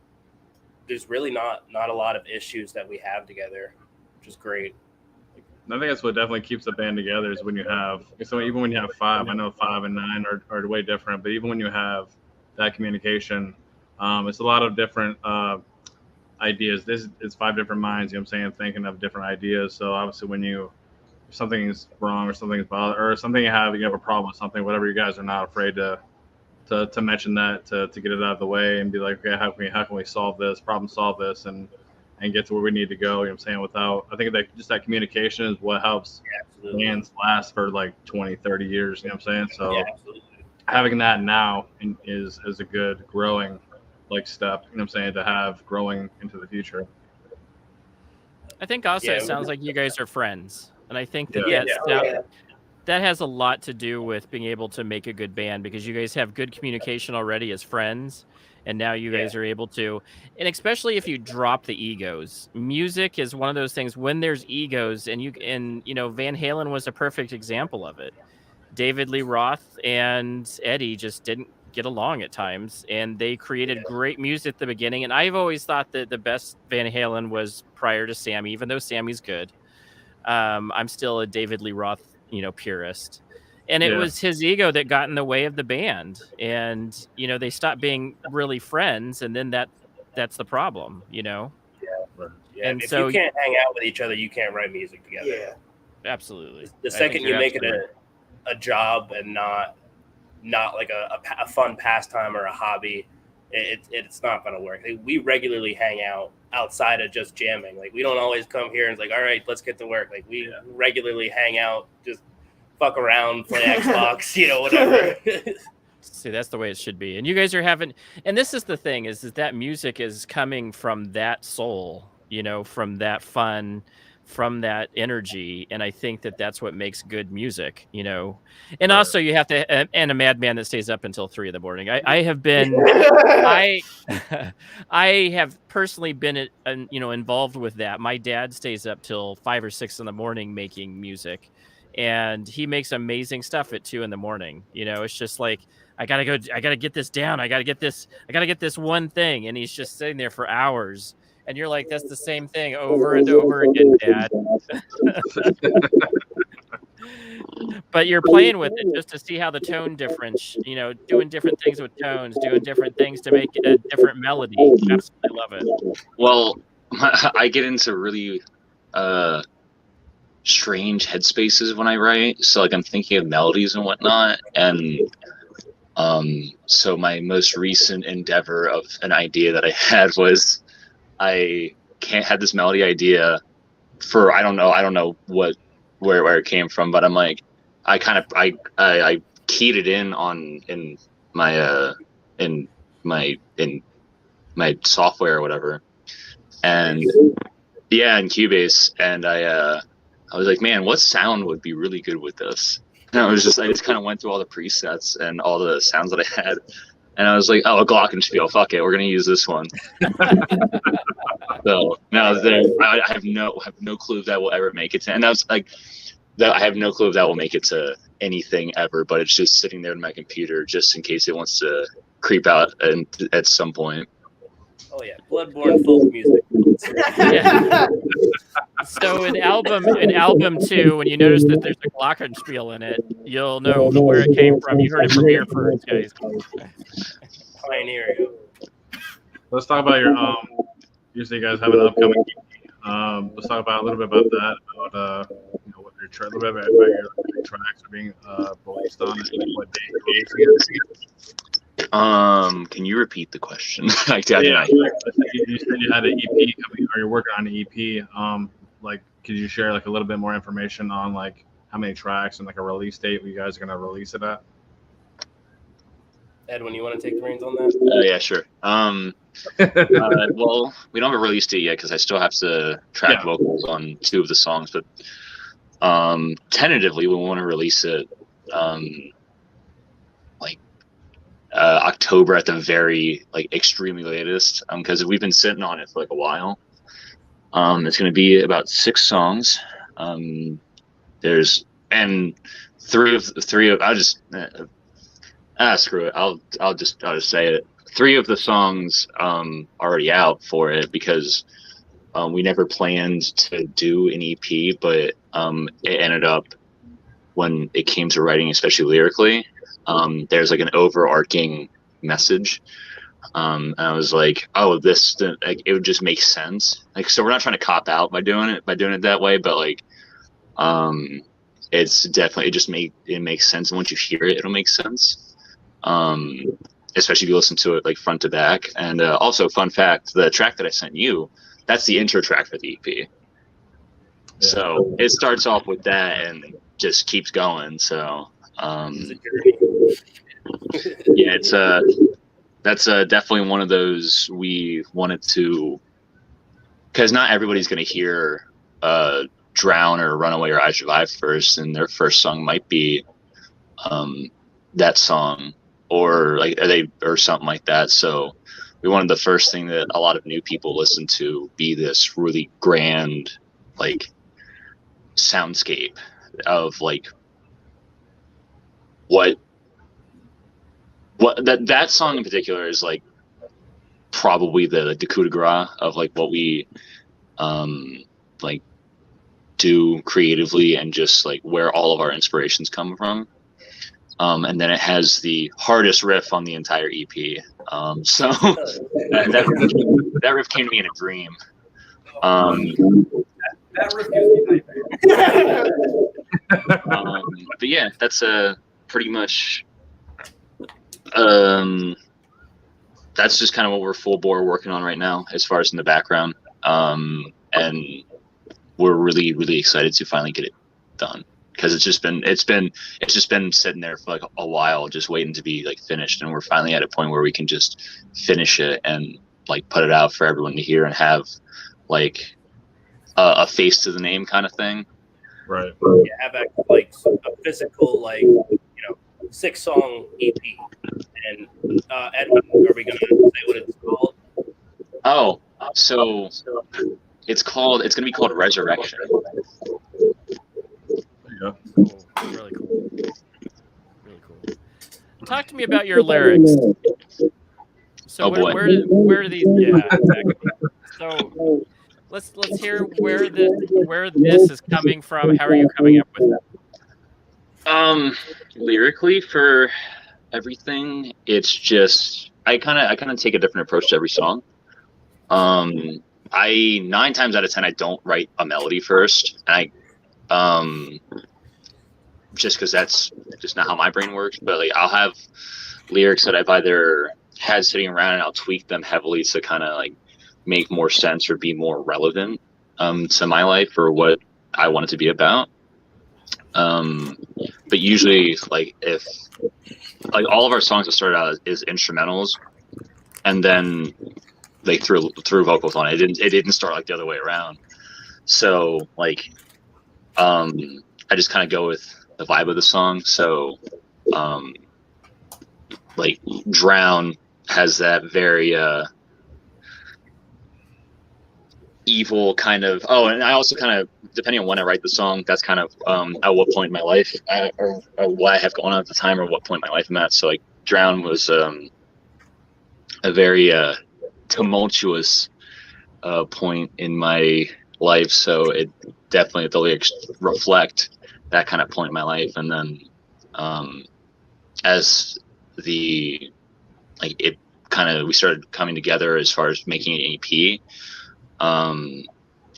there's really not a lot of issues that we have together, which is great. I think that's what definitely keeps the band together is when you have, so even when you have 5, I know 5 and 9 are way different, but even when you have that communication, it's a lot of different ideas. This is 5 different minds, thinking of different ideas. So obviously when if something's wrong or something's bothered or something you have a problem with something, whatever, you guys are not afraid to mention that, to get it out of the way and be like, okay, how can we solve this, problem solve this, and get to where we need to go, without, I think that just that communication is what helps bands last for like 20, 30 years, So having that now is a good growing step, to have growing into the future. I think also it sounds like you guys are friends, and I think that that has a lot to do with being able to make a good band, because you guys have good communication already as friends, and now you guys are able to, and especially if you drop the egos. Music is one of those things when there's egos, and Van Halen was a perfect example of it. David Lee Roth and Eddie just didn't get along at times, and they created great music at the beginning. And I've always thought that the best Van Halen was prior to Sammy, even though Sammy's good. I'm still a David Lee Roth, purist. And it was his ego that got in the way of the band. And, they stopped being really friends. And then that's the problem, Yeah. And if so you can't hang out with each other, you can't write music together. Yeah. Absolutely. The second you make it a job and not like a fun pastime or a hobby, it's not going to work. We regularly hang out outside of just jamming. Like, we don't always come here and it's like, all right, let's get to work. Like, we regularly hang out, just fuck around, play Xbox, whatever. See, that's the way it should be. And you guys are having, and this is the thing, is that music is coming from that soul, from that fun, from that energy. And I think that that's what makes good music, and also you have to, and a madman that stays up until 3 a.m. I have been, I have personally been, involved with that. My dad stays up till 5 or 6 a.m. making music, and he makes amazing stuff at 2 a.m. It's just like, I gotta get this down. I gotta get this one thing. And he's just sitting there for hours. And you're like, that's the same thing over and over again, Dad. But you're playing with it just to see how the tone difference, doing different things with tones, doing different things to make it a different melody. Absolutely love it. Well, I get into really strange headspaces when I write. So like I'm thinking of melodies and whatnot. And so my most recent endeavor of an idea that I had was I had this melody idea for I don't know where it came from, but I'm like I keyed it in my software or whatever, and in Cubase, and I was like, man, what sound would be really good with this? And I just kind of went through all the presets and all the sounds that I had, and I was like, oh, a glockenspiel, fuck it, we're gonna use this one. So now I have no clue if that will ever make it to, and I was like, that I have no clue if that will make it to anything ever, but it's just sitting there in my computer just in case it wants to creep out at some point. Oh yeah, Bloodbourne folk music. Yeah. So in album 2, when you notice that there's a glockenspiel in it, you'll know where it came from. You heard it from here first, guys. Pioneering. Let's talk about your usually you guys have an upcoming EP. Let's talk about a little bit about that, about what your a little bit about your tracks are being released on and what date you're releasing it. Can you repeat the question? You said you had an EP coming, or you're working on an EP. Like, could you share like a little bit more information on like how many tracks and like a release date you guys are gonna release it at? Edwin, you want to take the reins on that? Yeah, sure. Well, we don't have a release date yet because I still have to track vocals on 2 of the songs, but tentatively we want to release it October at the very extremely latest, because we've been sitting on it for like a while. It's going to be about 6 songs. There's three of I'll just screw it. I'll just say it. 3 of the songs already out for it because we never planned to do an EP, but it ended up when it came to writing, especially lyrically, there's like an overarching message. And I was like, oh, it would just make sense. So we're not trying to cop out by doing it that way, but it's definitely, it makes sense. And once you hear it, it'll make sense. Especially if you listen to it front to back. And also, fun fact, the track that I sent you, that's the intro track for the EP. Yeah. So it starts off with that and just keeps going. So it's that's definitely one of those we wanted to, because not everybody's going to hear Drown or Runaway or I Survive first, and their first song might be that song or something like that. So we wanted the first thing that a lot of new people listen to be this really grand soundscape of what that song in particular is probably the coup de grace of what we do creatively and just where all of our inspirations come from. And then it has the hardest riff on the entire EP. So that riff came to me in a dream. That riff gives me nightmares. But yeah, that's pretty much. That's just kind of what we're full bore working on right now, as far as in the background. And we're really, really excited to finally get it done, because it's just been sitting there for a while, just waiting to be finished, and we're finally at a point where we can just finish it and put it out for everyone to hear and have a face to the name kind of thing. Right. Yeah, have a physical 6-song EP. And Edwin, are we gonna say what it's called? Oh, so it's gonna be called Resurrection. Yeah. Cool. Really cool. Really cool. talk to me about your lyrics. So where do these? Yeah, exactly. So let's hear where this is coming from. How are you coming up with it? Lyrically for everything, it's just I kind of take a different approach to every song. I 9 times out of 10 I don't write a melody first. I just because that's just not how my brain works. But like I'll have lyrics that I've either had sitting around and I'll tweak them heavily to kind of like make more sense or be more relevant to my life or what I want it to be about. But usually, like if like all of our songs that started out is instrumentals, and then they threw vocals on it. It didn't start like the other way around. So like, I just kind of go with the vibe of the song. So, like Drown has that very evil kind of. Oh, and I also kind of, depending on when I write the song, that's kind of at what point in my life or what I have going on at the time or what point in my life I'm at. So like Drown was a very tumultuous point in my life, so it definitely, the lyrics reflect that kind of point in my life. And then as the like it kind of, we started coming together as far as making an EP,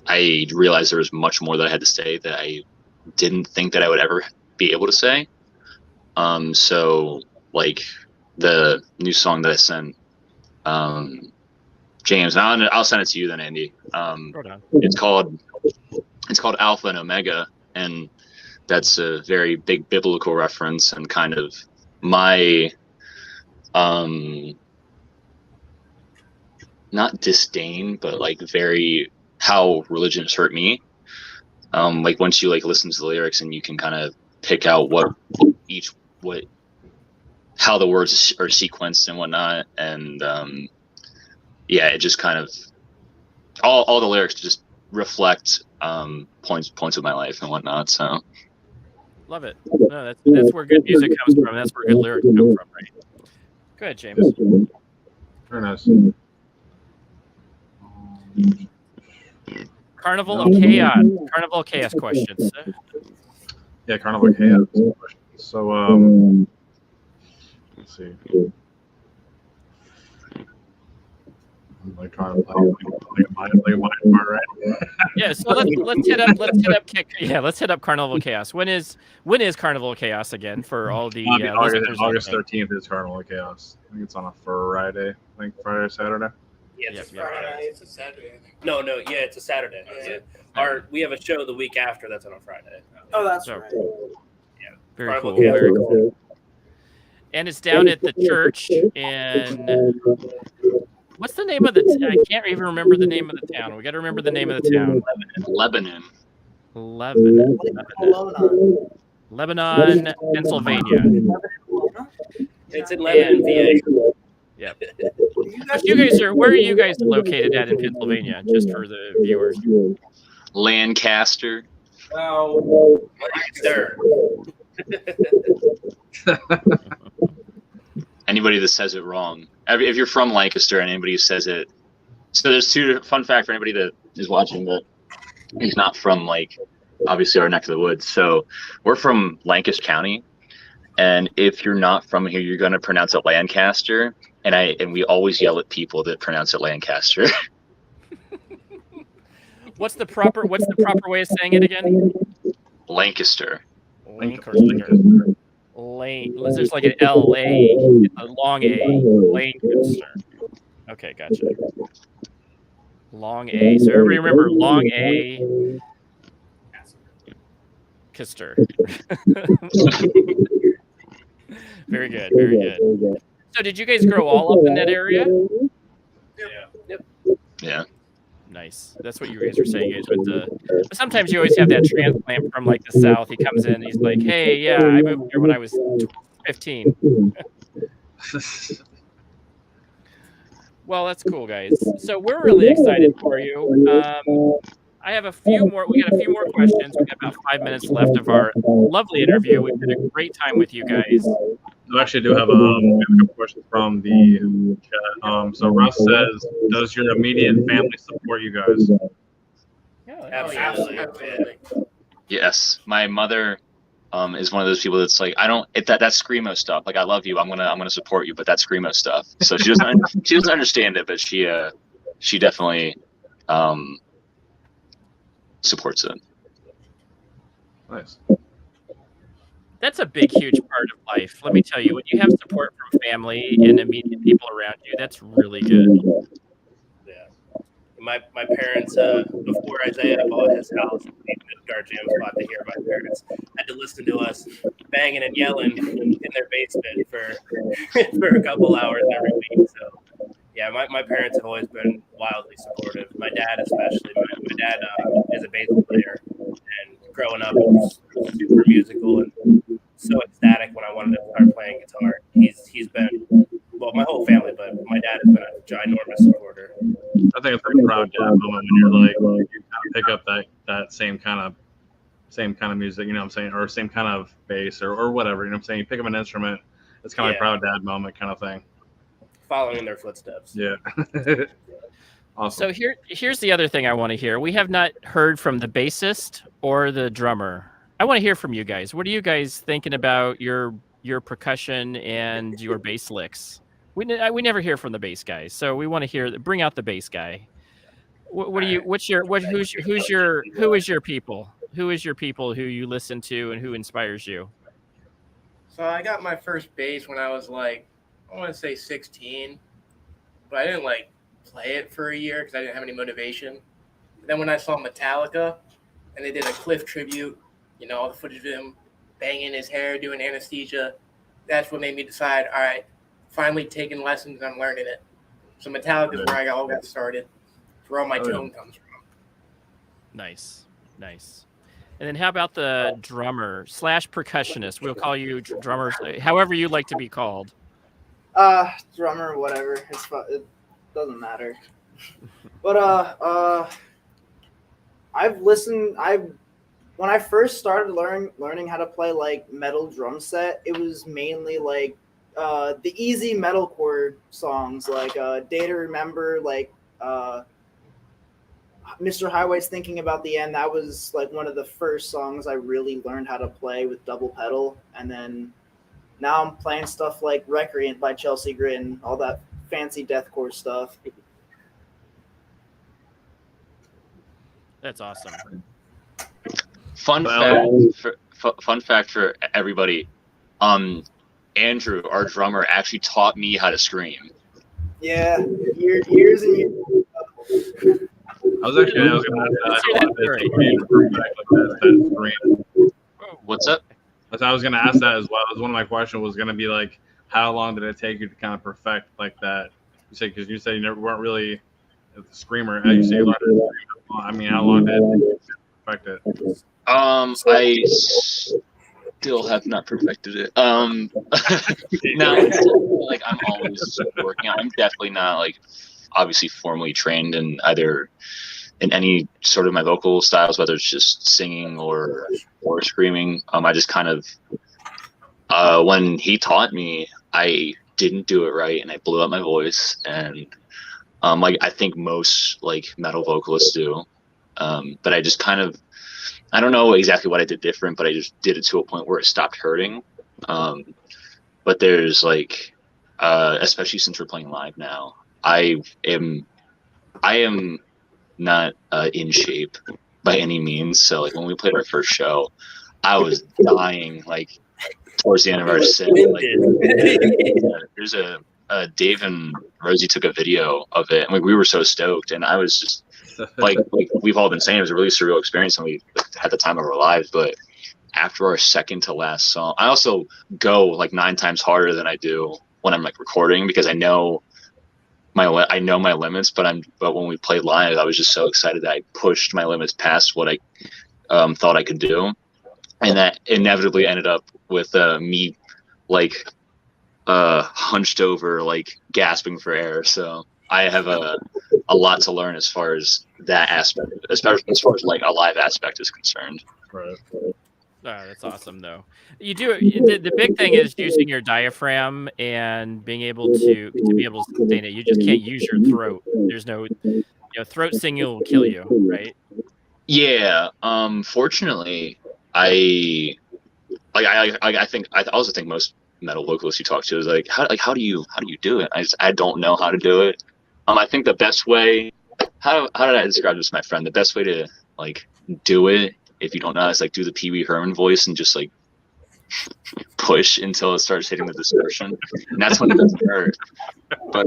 I realized there was much more that I had to say that I didn't think that I would ever be able to say. So like the new song that I sent James, and I'll send it to you then, Andy. It's called Alpha and Omega, and that's a very big biblical reference and kind of my not disdain, but like very how religion has hurt me. Like once you like listen to the lyrics and you can kind of pick out how the words are sequenced and whatnot, and yeah, it just kind of all the lyrics just reflect points of my life and whatnot. So love it. No, that's where good music comes from. That's where good lyrics come from, right? Go ahead, James. Very nice. Carnival of Chaos. Carnival of Chaos questions. Yeah, Carnival of Chaos. So let's see. Like Carnival, like my part, right? Yeah, so let's hit up Carnival of Chaos. When is Carnival of Chaos again for all the August 13th is Carnival of Chaos. I think it's on a Friday. I think Friday or Saturday. Yeah, Yep, Friday. It's a Saturday, I think. No, yeah, it's a Saturday. Yeah. We have a show the week after that's on a Friday. Oh, that's So, right. very Carnival cool. of Chaos. Very cool. And it's down at the church in. What's the name of the? I can't even remember the name of the town. We got to remember the name of the town. Lebanon, Pennsylvania. It's in Lebanon, VA. Yep. Where are you guys located at in Pennsylvania? Just for the viewers. Lancaster. Oh, Sir. Anybody that says it wrong, if you're from Lancaster and anybody who says it, so there's two fun fact for anybody that is watching that he's not from like obviously our neck of the woods. So we're from Lancaster County, and if you're not from here, you're gonna pronounce it Lancaster, and we always yell at people that pronounce it Lancaster. What's the proper way of saying it again? Lancaster. There's like an L-A, a long A, Lancaster. Okay, gotcha. Long A. So everybody remember long A, Kister. Very good, very good. So did you guys grow all up in that area? Yeah. Nice. That's what you guys were saying. You guys went to. But sometimes you always have that transplant from like the South. He comes in. He's like, "Hey, yeah, I moved here when I was 15." Well, that's cool, guys. So we're really excited for you. I have a few more. We got a few more questions. We got about 5 minutes left of our lovely interview. We've had a great time with you guys. I actually do have a couple questions from the chat. So Russ says, "Does your immediate family support you guys?" Absolutely. Yes, my mother is one of those people that's like, I don't that's screamo stuff. Like, I love you, I'm gonna support you, but that's screamo stuff. So she doesn't understand it, but she definitely supports it. Nice. That's a big, huge part of life. Let me tell you, when you have support from family and immediate people around you, that's really good. Yeah. My parents, before Isaiah bought his house, we moved our jam spot to here. My parents had to listen to us banging and yelling in their basement for a couple hours every week. So, yeah, my parents have always been wildly supportive. My dad, especially. My dad is a bass player, and growing up, was super musical and so ecstatic when I wanted to start playing guitar. He's been, well, my whole family, but my dad has been a ginormous supporter. I think it's pretty proud dad moment when you're like, you kind of pick up that same kind of music, you know what I'm saying, or same kind of bass or whatever, you know what I'm saying. You pick up an instrument, it's kind of like proud dad moment kind of thing. Following in their footsteps. Yeah. Awesome. So here's the other thing I want to hear. We have not heard from the bassist or the drummer. I want to hear from you guys. What are you guys thinking about your percussion and your bass licks? We never hear from the bass guys, so we want to hear. Bring out the bass guy. Who is your people? Who is your people who you listen to and who inspires you? So I got my first bass when I was like, I want to say 16, but I didn't like play it for a year because I didn't have any motivation. And then when I saw Metallica and they did a Cliff tribute, you know, all the footage of him banging his hair, doing anesthesia, that's what made me decide, all right, finally taking lessons and I'm learning it. So Metallica is where I all got started. It's where all my tone comes from. Nice. And then how about the drummer / percussionist? We'll call you drummers, however you like to be called. Drummer, whatever. It doesn't matter. But when I first started learning how to play like metal drum set, it was mainly like the easy metalcore songs like Day to Remember, like Mr. Highway's Thinking About the End. That was like one of the first songs I really learned how to play with double pedal. And then now I'm playing stuff like Recreant by Chelsea Grin, all that fancy deathcore stuff. That's awesome. Fun fact for everybody. Andrew, our drummer, actually taught me how to scream. Yeah, years and years. I was going to ask What's up? I was going to ask that as well. One of my questions was going to be like, how long did it take you to kind of perfect like that? You said because you said you weren't really a screamer. You say you learned to scream. I mean, how long did it take you to perfect it? I still have not perfected it. No, like I'm always working on. I'm definitely not like obviously formally trained in either in any sort of my vocal styles, whether it's just singing or screaming. I just kind of when he taught me, I didn't do it right and I blew up my voice, and like I think most like metal vocalists do. But I just kind of, I don't know exactly what I did different, but I just did it to a point where it stopped hurting. But there's like, especially since we're playing live now, I am not in shape by any means. So like when we played our first show, I was dying like towards the end of our set. Like, there's a Dave and Rosie took a video of it, and like we were so stoked, and I was just like we've all been saying, it was a really surreal experience, and we had the time of our lives. But after our second to last song, I also go like 9 times harder than I do when I'm like recording, because I know my limits. But when we played live, I was just so excited that I pushed my limits past what I thought I could do, and that inevitably ended up with me like hunched over, like gasping for air. So I have a lot to learn as far as that aspect, especially as far as like a live aspect is concerned. Right. Oh, that's awesome, though. You do the big thing is using your diaphragm and being able to be able to sustain it. You just can't use your throat. There's no, throat singing will kill you, right? Yeah. Fortunately, I also think most metal vocalists you talk to is like, how do you do it? I don't know how to do it. I think the best way, how did I describe this to my friend? The best way to like do it, if you don't know, is like do the Pee Wee Herman voice and just like push until it starts hitting the distortion, and that's when it doesn't hurt. But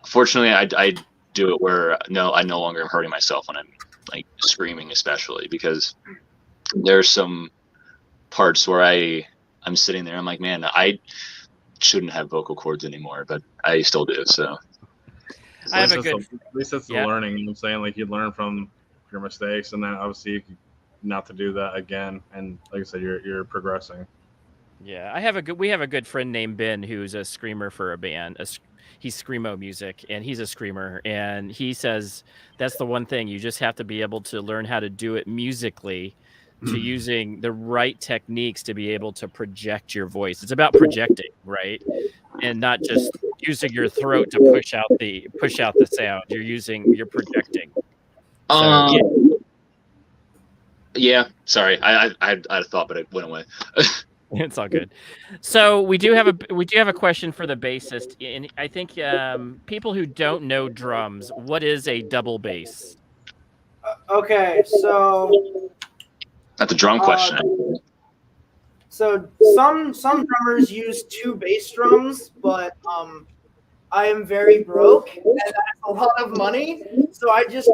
fortunately, I do it where I no longer am hurting myself when I'm like screaming, especially because there's some parts where I'm sitting there, I'm like, man, I shouldn't have vocal cords anymore, but I still do. So I have at least it's the learning. You know what I'm saying? Like you learn from your mistakes, and then obviously you can not to do that again. And like I said, you're progressing. Yeah, we have a good friend named Ben who's a screamer for a band. He's screamo music, and he's a screamer. And he says that's the one thing, you just have to be able to learn how to do it musically, to using the right techniques to be able to project your voice. It's about projecting, right? And not just using your throat to push out the sound. You're projecting. So, yeah. Sorry, I had a thought, but it went away. It's all good. So we do have a question for the bassist, and I think people who don't know drums, what is a double bass? Okay, so That's a drum question. So some drummers use 2 bass drums, but I am very broke and that's a lot of money, so I just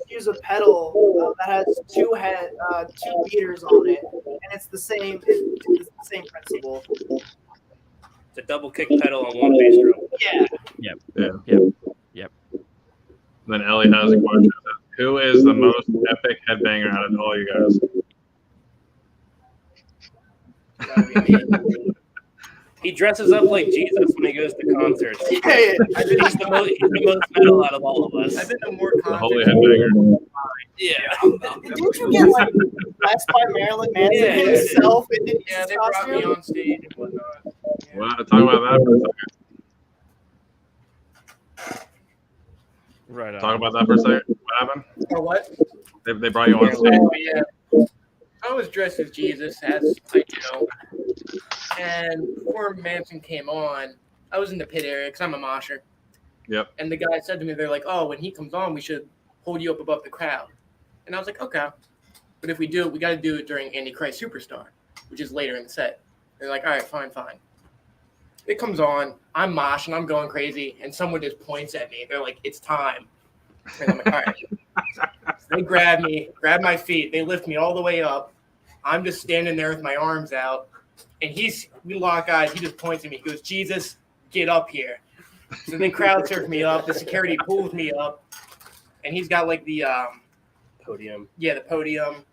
use a pedal that has 2 beaters on it, and it's the same principle. It's a double kick pedal on one bass drum. Yeah. Yep. Then Ellie has a question. Who is the most epic headbanger out of all you guys? He dresses up like Jesus when he goes to concerts. He's the most metal out of all of us. I've been to more The holy concerts. headbanger. Yeah. Didn't you get like blessed by Marilyn Manson himself in his They brought me costume? on stage and whatnot. Yeah. Well, talk about that for a second. Right on. Talk about that for a second. What happened? Or what? They brought you on stage. Oh, yeah. I was dressed as Jesus, as I and before Manson came on, I was in the pit area because I'm a mosher. Yep. And the guy said to me, they're like, "Oh, when he comes on, we should hold you up above the crowd." And I was like, "Okay, but if we do it, we got to do it during Antichrist Superstar, which is later in the set." They're like, "All right, fine." It comes on, I'm moshing, I'm going crazy, and someone just points at me. They're like, "It's time." And I'm like, "All right." So they grab my feet, they lift me all the way up. I'm just standing there with my arms out, and we lock eyes. He just points at me. He goes, "Jesus, get up here." So they crowd surf me up. The security pulls me up, and he's got like the Podium. Yeah, the podium.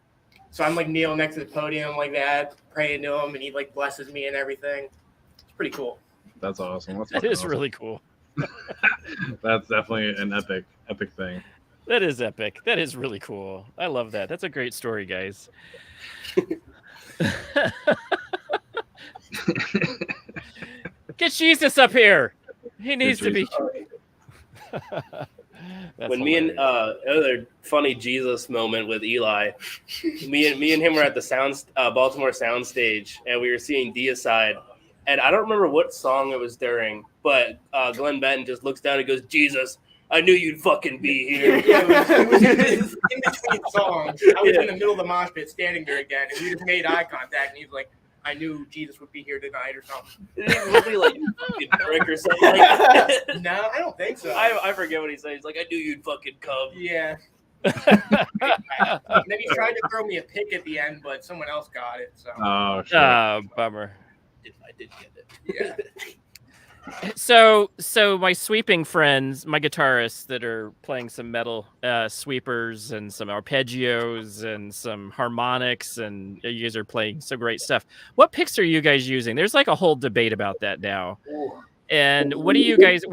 So I'm like kneeling next to the podium like that, praying to him, and he like blesses me and everything. It's pretty cool. That's awesome. That is really cool. That's definitely an epic thing. That is epic. That is really cool. I love that. That's a great story, guys. Get Jesus up here. He needs to be. When me and other funny Jesus moment with Eli, me and him were at the Baltimore soundstage, and we were seeing Deicide, and I don't remember what song it was during, but Glenn Benton just looks down and goes, "Jesus, I knew you'd fucking be here." It was in between songs. I was in the middle of the mosh pit standing there again, and we just made eye contact, and he was like, "I knew Jesus would be here tonight," or something. Did he look like you fucking prick or something like that? No, I don't think so. I forget what he said. He's like, "I knew you'd fucking come." Yeah. And then he tried to throw me a pick at the end, but someone else got it. So. Oh, shit. Bummer. I did get it. Yeah. So my sweeping friends, my guitarists that are playing some metal sweepers and some arpeggios and some harmonics, and you guys are playing some great stuff. What picks are you guys using? There's like a whole debate about that now. And where do you guys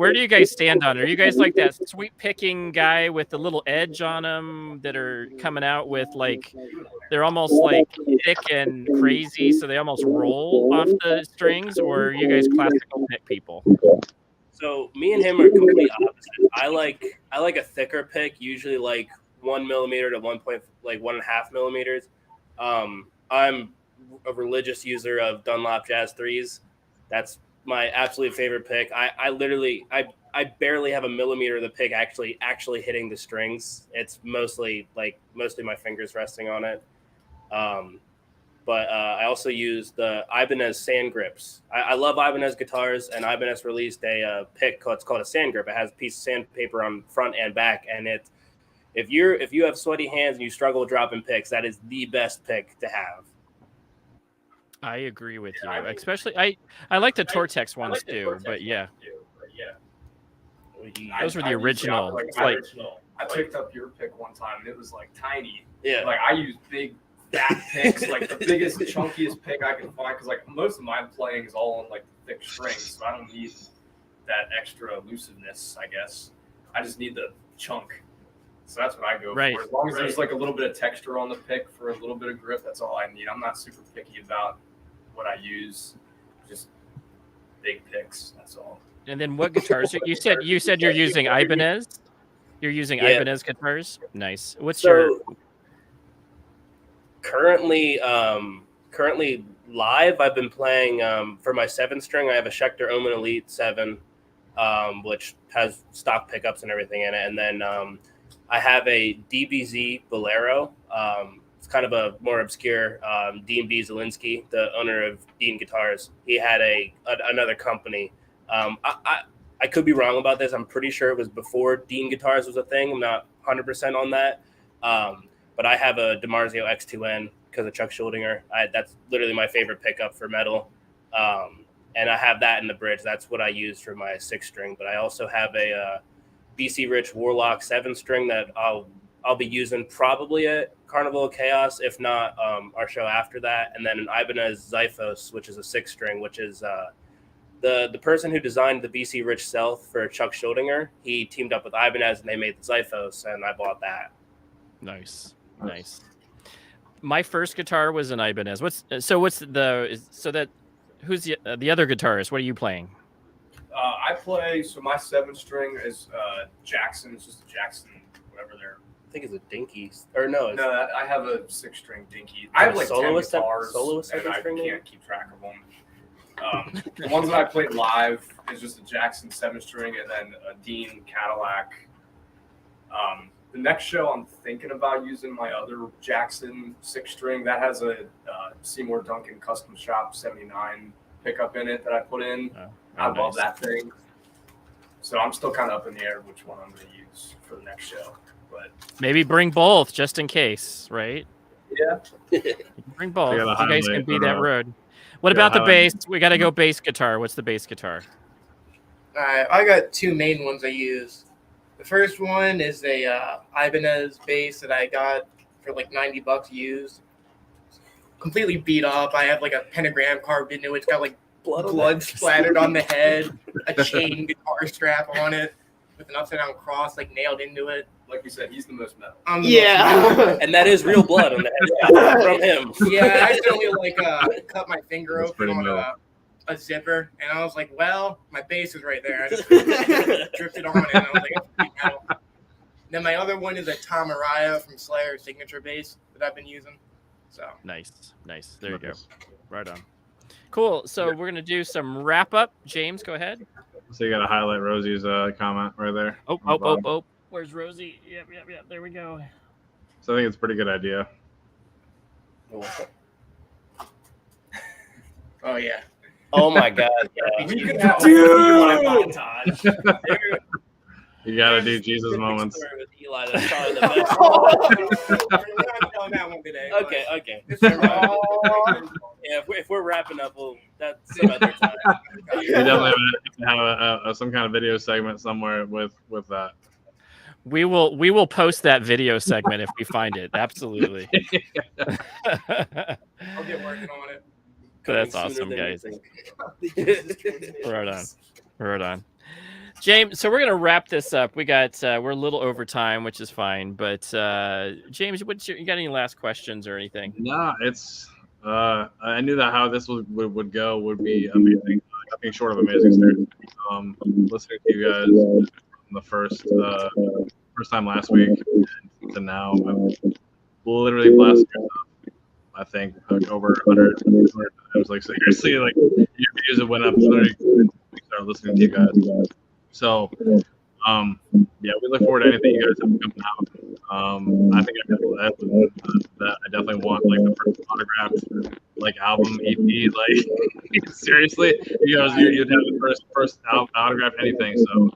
stand on it? Are you guys like that sweep picking guy with the little edge on them that are coming out with like, they're almost like thick and crazy, so they almost roll off the strings? Or are you guys classical pick people? So me and him are complete opposite. I like a thicker pick, usually like 1 millimeter to 1.5 millimeters. I'm a religious user of Dunlop Jazz 3s. That's my absolute favorite pick. I barely have a millimeter of the pick actually hitting the strings. It's mostly my fingers resting on it. But I also use the Ibanez sand grips. I love Ibanez guitars, and Ibanez released a pick it's called a sand grip. It has a piece of sandpaper on front and back, and if you have sweaty hands and you struggle with dropping picks, that is the best pick to have. I agree with you. Especially, I like the Tortex ones too, but yeah. Those were the original. I picked up your pick one time, and it was like tiny. Yeah. Like I use big fat picks, like the biggest, chunkiest pick I can find, because like most of my playing is all on like thick strings, so I don't need that extra elusiveness, I guess. I just need the chunk. So that's what I go for. As long as there's like a little bit of texture on the pick for a little bit of grip, that's all I need. I'm not super picky about what I use. Just big picks, that's all. And then what guitars? You said you're using Ibanez? You're using Ibanez guitars? Nice. What's your... Currently live, I've been playing for my 7-string. I have a Schecter Omen Elite 7, which has stock pickups and everything in it. And then I have a DBZ Bolero. It's kind of a more obscure Dean B. Zielinski, the owner of Dean Guitars. He had another company. I could be wrong about this. I'm pretty sure it was before Dean Guitars was a thing. I'm not 100% on that. But I have a DiMarzio X2N because of Chuck Schuldinger. That's literally my favorite pickup for metal. And I have that in the bridge. That's what I use for my 6-string. But I also have a BC Rich Warlock 7-string that I'll be using probably at Carnival of Chaos, if not our show after that. And then an Ibanez Xiphos, which is a 6-string, which is the person who designed the BC Rich Stealth for Chuck Schuldinger. He teamed up with Ibanez and they made the Xiphos, and I bought that. Nice. My first guitar was an Ibanez. Who's the other guitarist? What are you playing? I play, so my 7-string is Jackson. It's just a Jackson, whatever they're. I think it's a Dinky, or no? I have a 6-string Dinky. I have like 10 guitars, and I string can't keep track of them. The ones that I played live is just a Jackson 7-string, and then a Dean Cadillac. The next show, I'm thinking about using my other Jackson 6-string that has a Seymour Duncan Custom Shop 79 pickup in it that I put in. I love that thing. So I'm still kind of up in the air which one I'm going to use for the next show. But maybe bring both just in case, right? Yeah. Bring both. You guys can be that road. What about the bass? We got to go bass guitar. What's the bass guitar? All right, I got 2 main ones I use. The first one is a Ibanez bass that I got for like $90 used. Completely beat up. I have like a pentagram carved into it. It's got like blood splattered on the head, a chain guitar strap on it with an upside down cross like nailed into it. Like you said, he's the most metal. And that is real blood on the head from him. Yeah, I accidentally cut my finger open on a zipper, and I was like, well, my bass is right there. I just drifted on it, and I was like, it's pretty metal. Then my other one is a Tom Araya from Slayer signature bass that I've been using. So nice. There you go. Right on. Cool. So we're gonna do some wrap up. James, go ahead. So you got to highlight Rosie's comment right there. Oh. Where's Rosie? Yep. There we go. So I think it's a pretty good idea. Oh yeah. Oh my God! Yeah. We could have dude. You gotta do Jesus moments. With Eli, that's probably the best. We're not doing that one today. Okay. Yeah, if we're wrapping up, that's another time. We definitely have some kind of video segment somewhere with that. We will post that video segment if we find it. Absolutely. I'll get working on it. That's Coming awesome, sooner than guys. you think. Right on. James, so we're gonna wrap this up. We're a little over time, which is fine. But James, you got any last questions or anything? No, it's I knew that how this would go would be amazing. Nothing short of amazing. Listening to you guys from the first time last week to now, I'm literally blasted. I think over 100 times. Like seriously, like your views have went up. Literally, we started listening to you guys. So, yeah, we look forward to anything you guys have coming out. I think I definitely want like the first autographed like album EP. Like seriously, you guys, you'd have the first album autograph anything. So,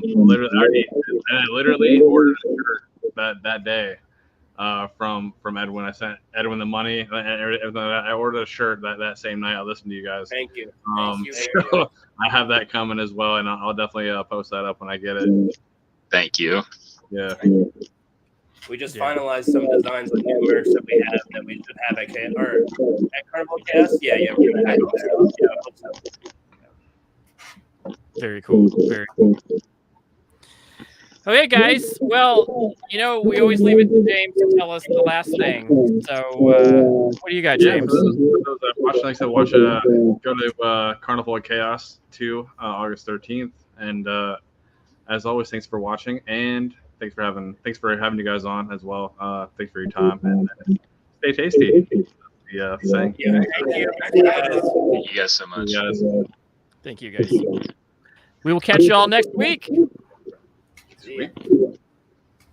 literally, I literally ordered a shirt that day. From Edwin. I sent Edwin the money. I ordered a shirt that same night. I listened to you guys. Thank you. So I have that coming as well, and I'll definitely post that up when I get it. Thank you. Yeah. We just finalized some designs with new merch that we have that we should have at Carnival of Chaos. Yeah, we're gonna have it there. Yeah, I hope so. Very cool. Very cool. Okay, guys. Well, we always leave it to James to tell us the last thing. So, what do you got, James? For those that watch, like I said, go to Carnival of Chaos 2, August 13th. And as always, thanks for watching, and thanks for having you guys on as well. Thanks for your time, and stay tasty. Yeah, saying. Yeah, thank you. Thank you guys so much. Thank you, guys. We will catch you all next week. See ya.